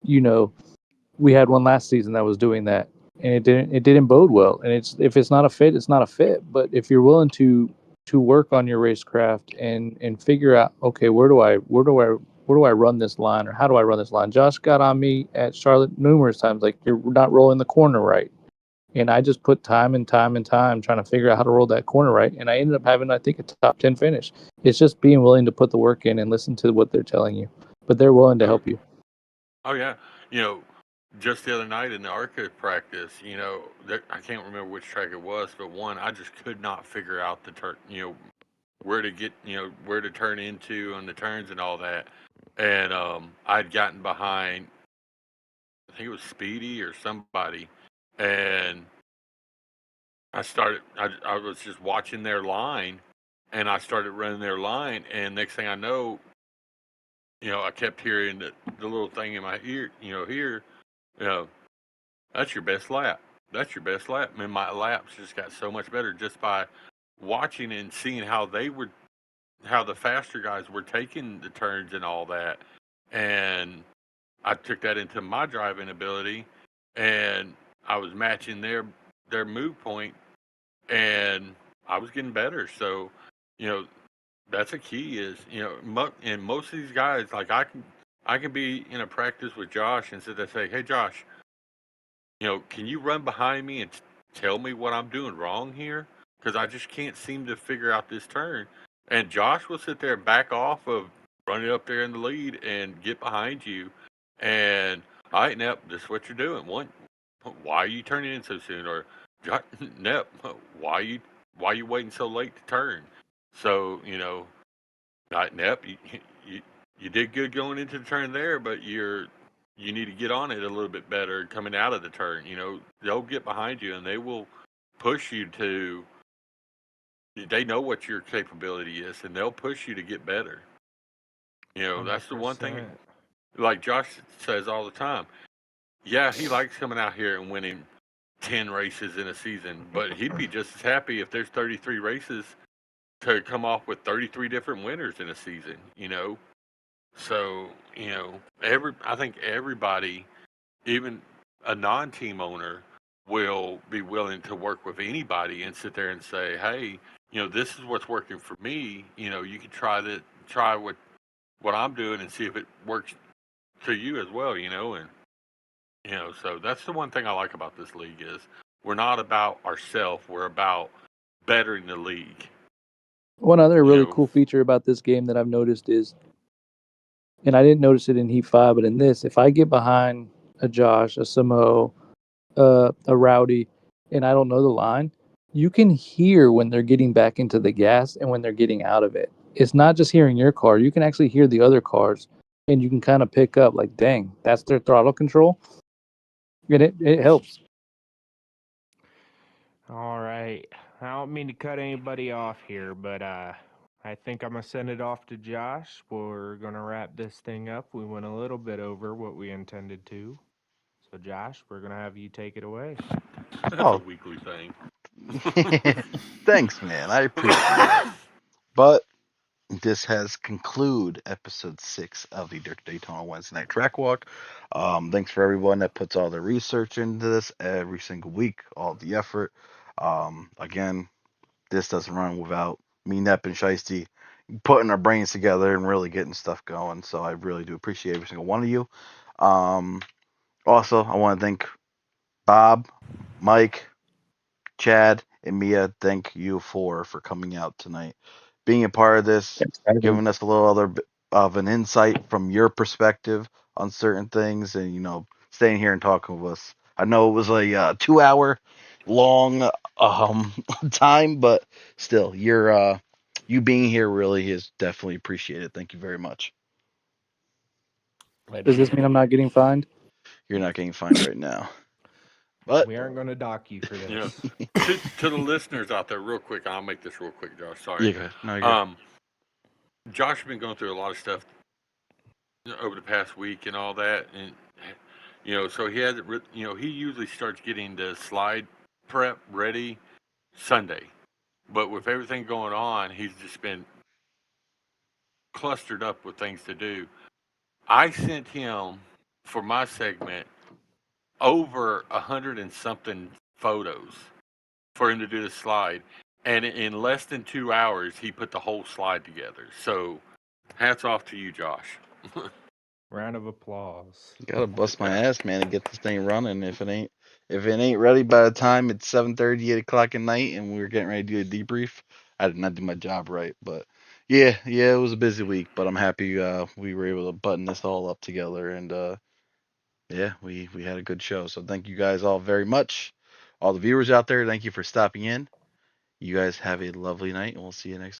we had one last season that was doing that, and it didn't bode well. And if it's not a fit, it's not a fit. But if you're willing to work on your racecraft and figure out, okay, where do I run this line, or how do I run this line? Josh got on me at Charlotte numerous times, like, you're not rolling the corner right. And I just put time and time and time trying to figure out how to roll that corner right. And I ended up having, I think, a top 10 finish. It's just being willing to put the work in and listen to what they're telling you. But they're willing to Oh, help you. oh yeah. You know, just the other night in the arcade practice, I can't remember which track it was, but one I just could not figure out the turn. Where to get, where to turn into on the turns and all that. And I'd gotten behind, I think it was Speedy or somebody, and I was just watching their line, and I started running their line, and next thing I know, I kept hearing the little thing in my ear, here, you know, that's your best lap. That's your best lap. And my laps just got so much better just by watching and seeing how the faster guys were taking the turns and all that. And I took that into my driving ability, and I was matching their move point, and I was getting better. So, you know, that's a key is, and most of these guys, like, I can be in a practice with Josh and sit there and say, hey Josh, can you run behind me and tell me what I'm doing wrong here? Because I just can't seem to figure out this turn. And Josh will sit there and back off of running up there in the lead and get behind you. And all right, Nep, this is what you're doing. One, why are you turning in so soon? Or Nep, why are you waiting so late to turn? So, all right, Nep, you you did good going into the turn there, but you need to get on it a little bit better coming out of the turn. They'll get behind you and they will push you to. They know what your capability is, and they'll push you to get better. That's the one thing. 100%. Like Josh says all the time. Yeah, he likes coming out here and winning 10 races in a season, but he'd be just as happy if there's 33 races to come off with 33 different winners in a season, you know? So, you know, I think everybody, even a non-team owner, will be willing to work with anybody and sit there and say, "Hey, you know, this is what's working for me. You know, you can try what I'm doing and see if it works to you as well." You know, and you know, so that's the one thing I like about this league is we're not about ourselves. We're about bettering the league. One other You really know, cool feature about this game that I've noticed is, and I didn't notice it in Heat 5, but in this, if I get behind a Josh, a Samo, a Rowdy, and I don't know the line, you can hear when they're getting back into the gas and when they're getting out of it. It's not just hearing your car, you can actually hear the other cars, and you can kind of pick up, like, dang, that's their throttle control. And it helps. All right. I don't mean to cut anybody off here, but I think I'm gonna send it off to Josh. We're gonna wrap this thing up. We went a little bit over what we intended to. So Josh, we're gonna have you take it away. that's a Oh, weekly thing. thanks, man. I appreciate it. But this has concluded episode 6 of the Daytona Wednesday Night Track Walk. Thanks for everyone that puts all the research into this every single week, all the effort. Again, this doesn't run without me, Nep, and Shiesty putting our brains together and really getting stuff going. So I really do appreciate every single one of you. Um, Also, I want to thank Bob, Mike, Chad, and Mia. Thank you for coming out tonight, being a part of this, Thanks for having me. giving us a little other bit of an insight from your perspective on certain things, and staying here and talking with us. I know it was a 2 hour long time, but still, you being here really is definitely appreciated. Thank you very much. Does this mean I'm not getting fined? You're not getting fined right now, but We aren't gonna dock you for You know, this. to the listeners out there, real quick, I'll make this real quick, Josh. Sorry. you're good. No, you're good. Um, Josh has been going through a lot of stuff over the past week and all that, and you know, so he has, you know, he usually starts getting the slide prep ready Sunday, but with everything going on, he's just been clustered up with things to do. I sent him for my segment over 100 and something photos for him to do the slide, and in less than 2 hours, he put the whole slide together. So, hats off to you, Josh. Round of applause. Gotta bust my Yeah. ass, man, to get this thing running. If it ain't ready by the time it's 7:30, 8 o'clock at night, and we're getting ready to do a debrief, I did not do my job right. But yeah, it was a busy week, but I'm happy we were able to button this all up together, and yeah, we had a good show. So thank you guys all very much, all the viewers out there. Thank you for stopping in. You guys have a lovely night, and we'll see you next.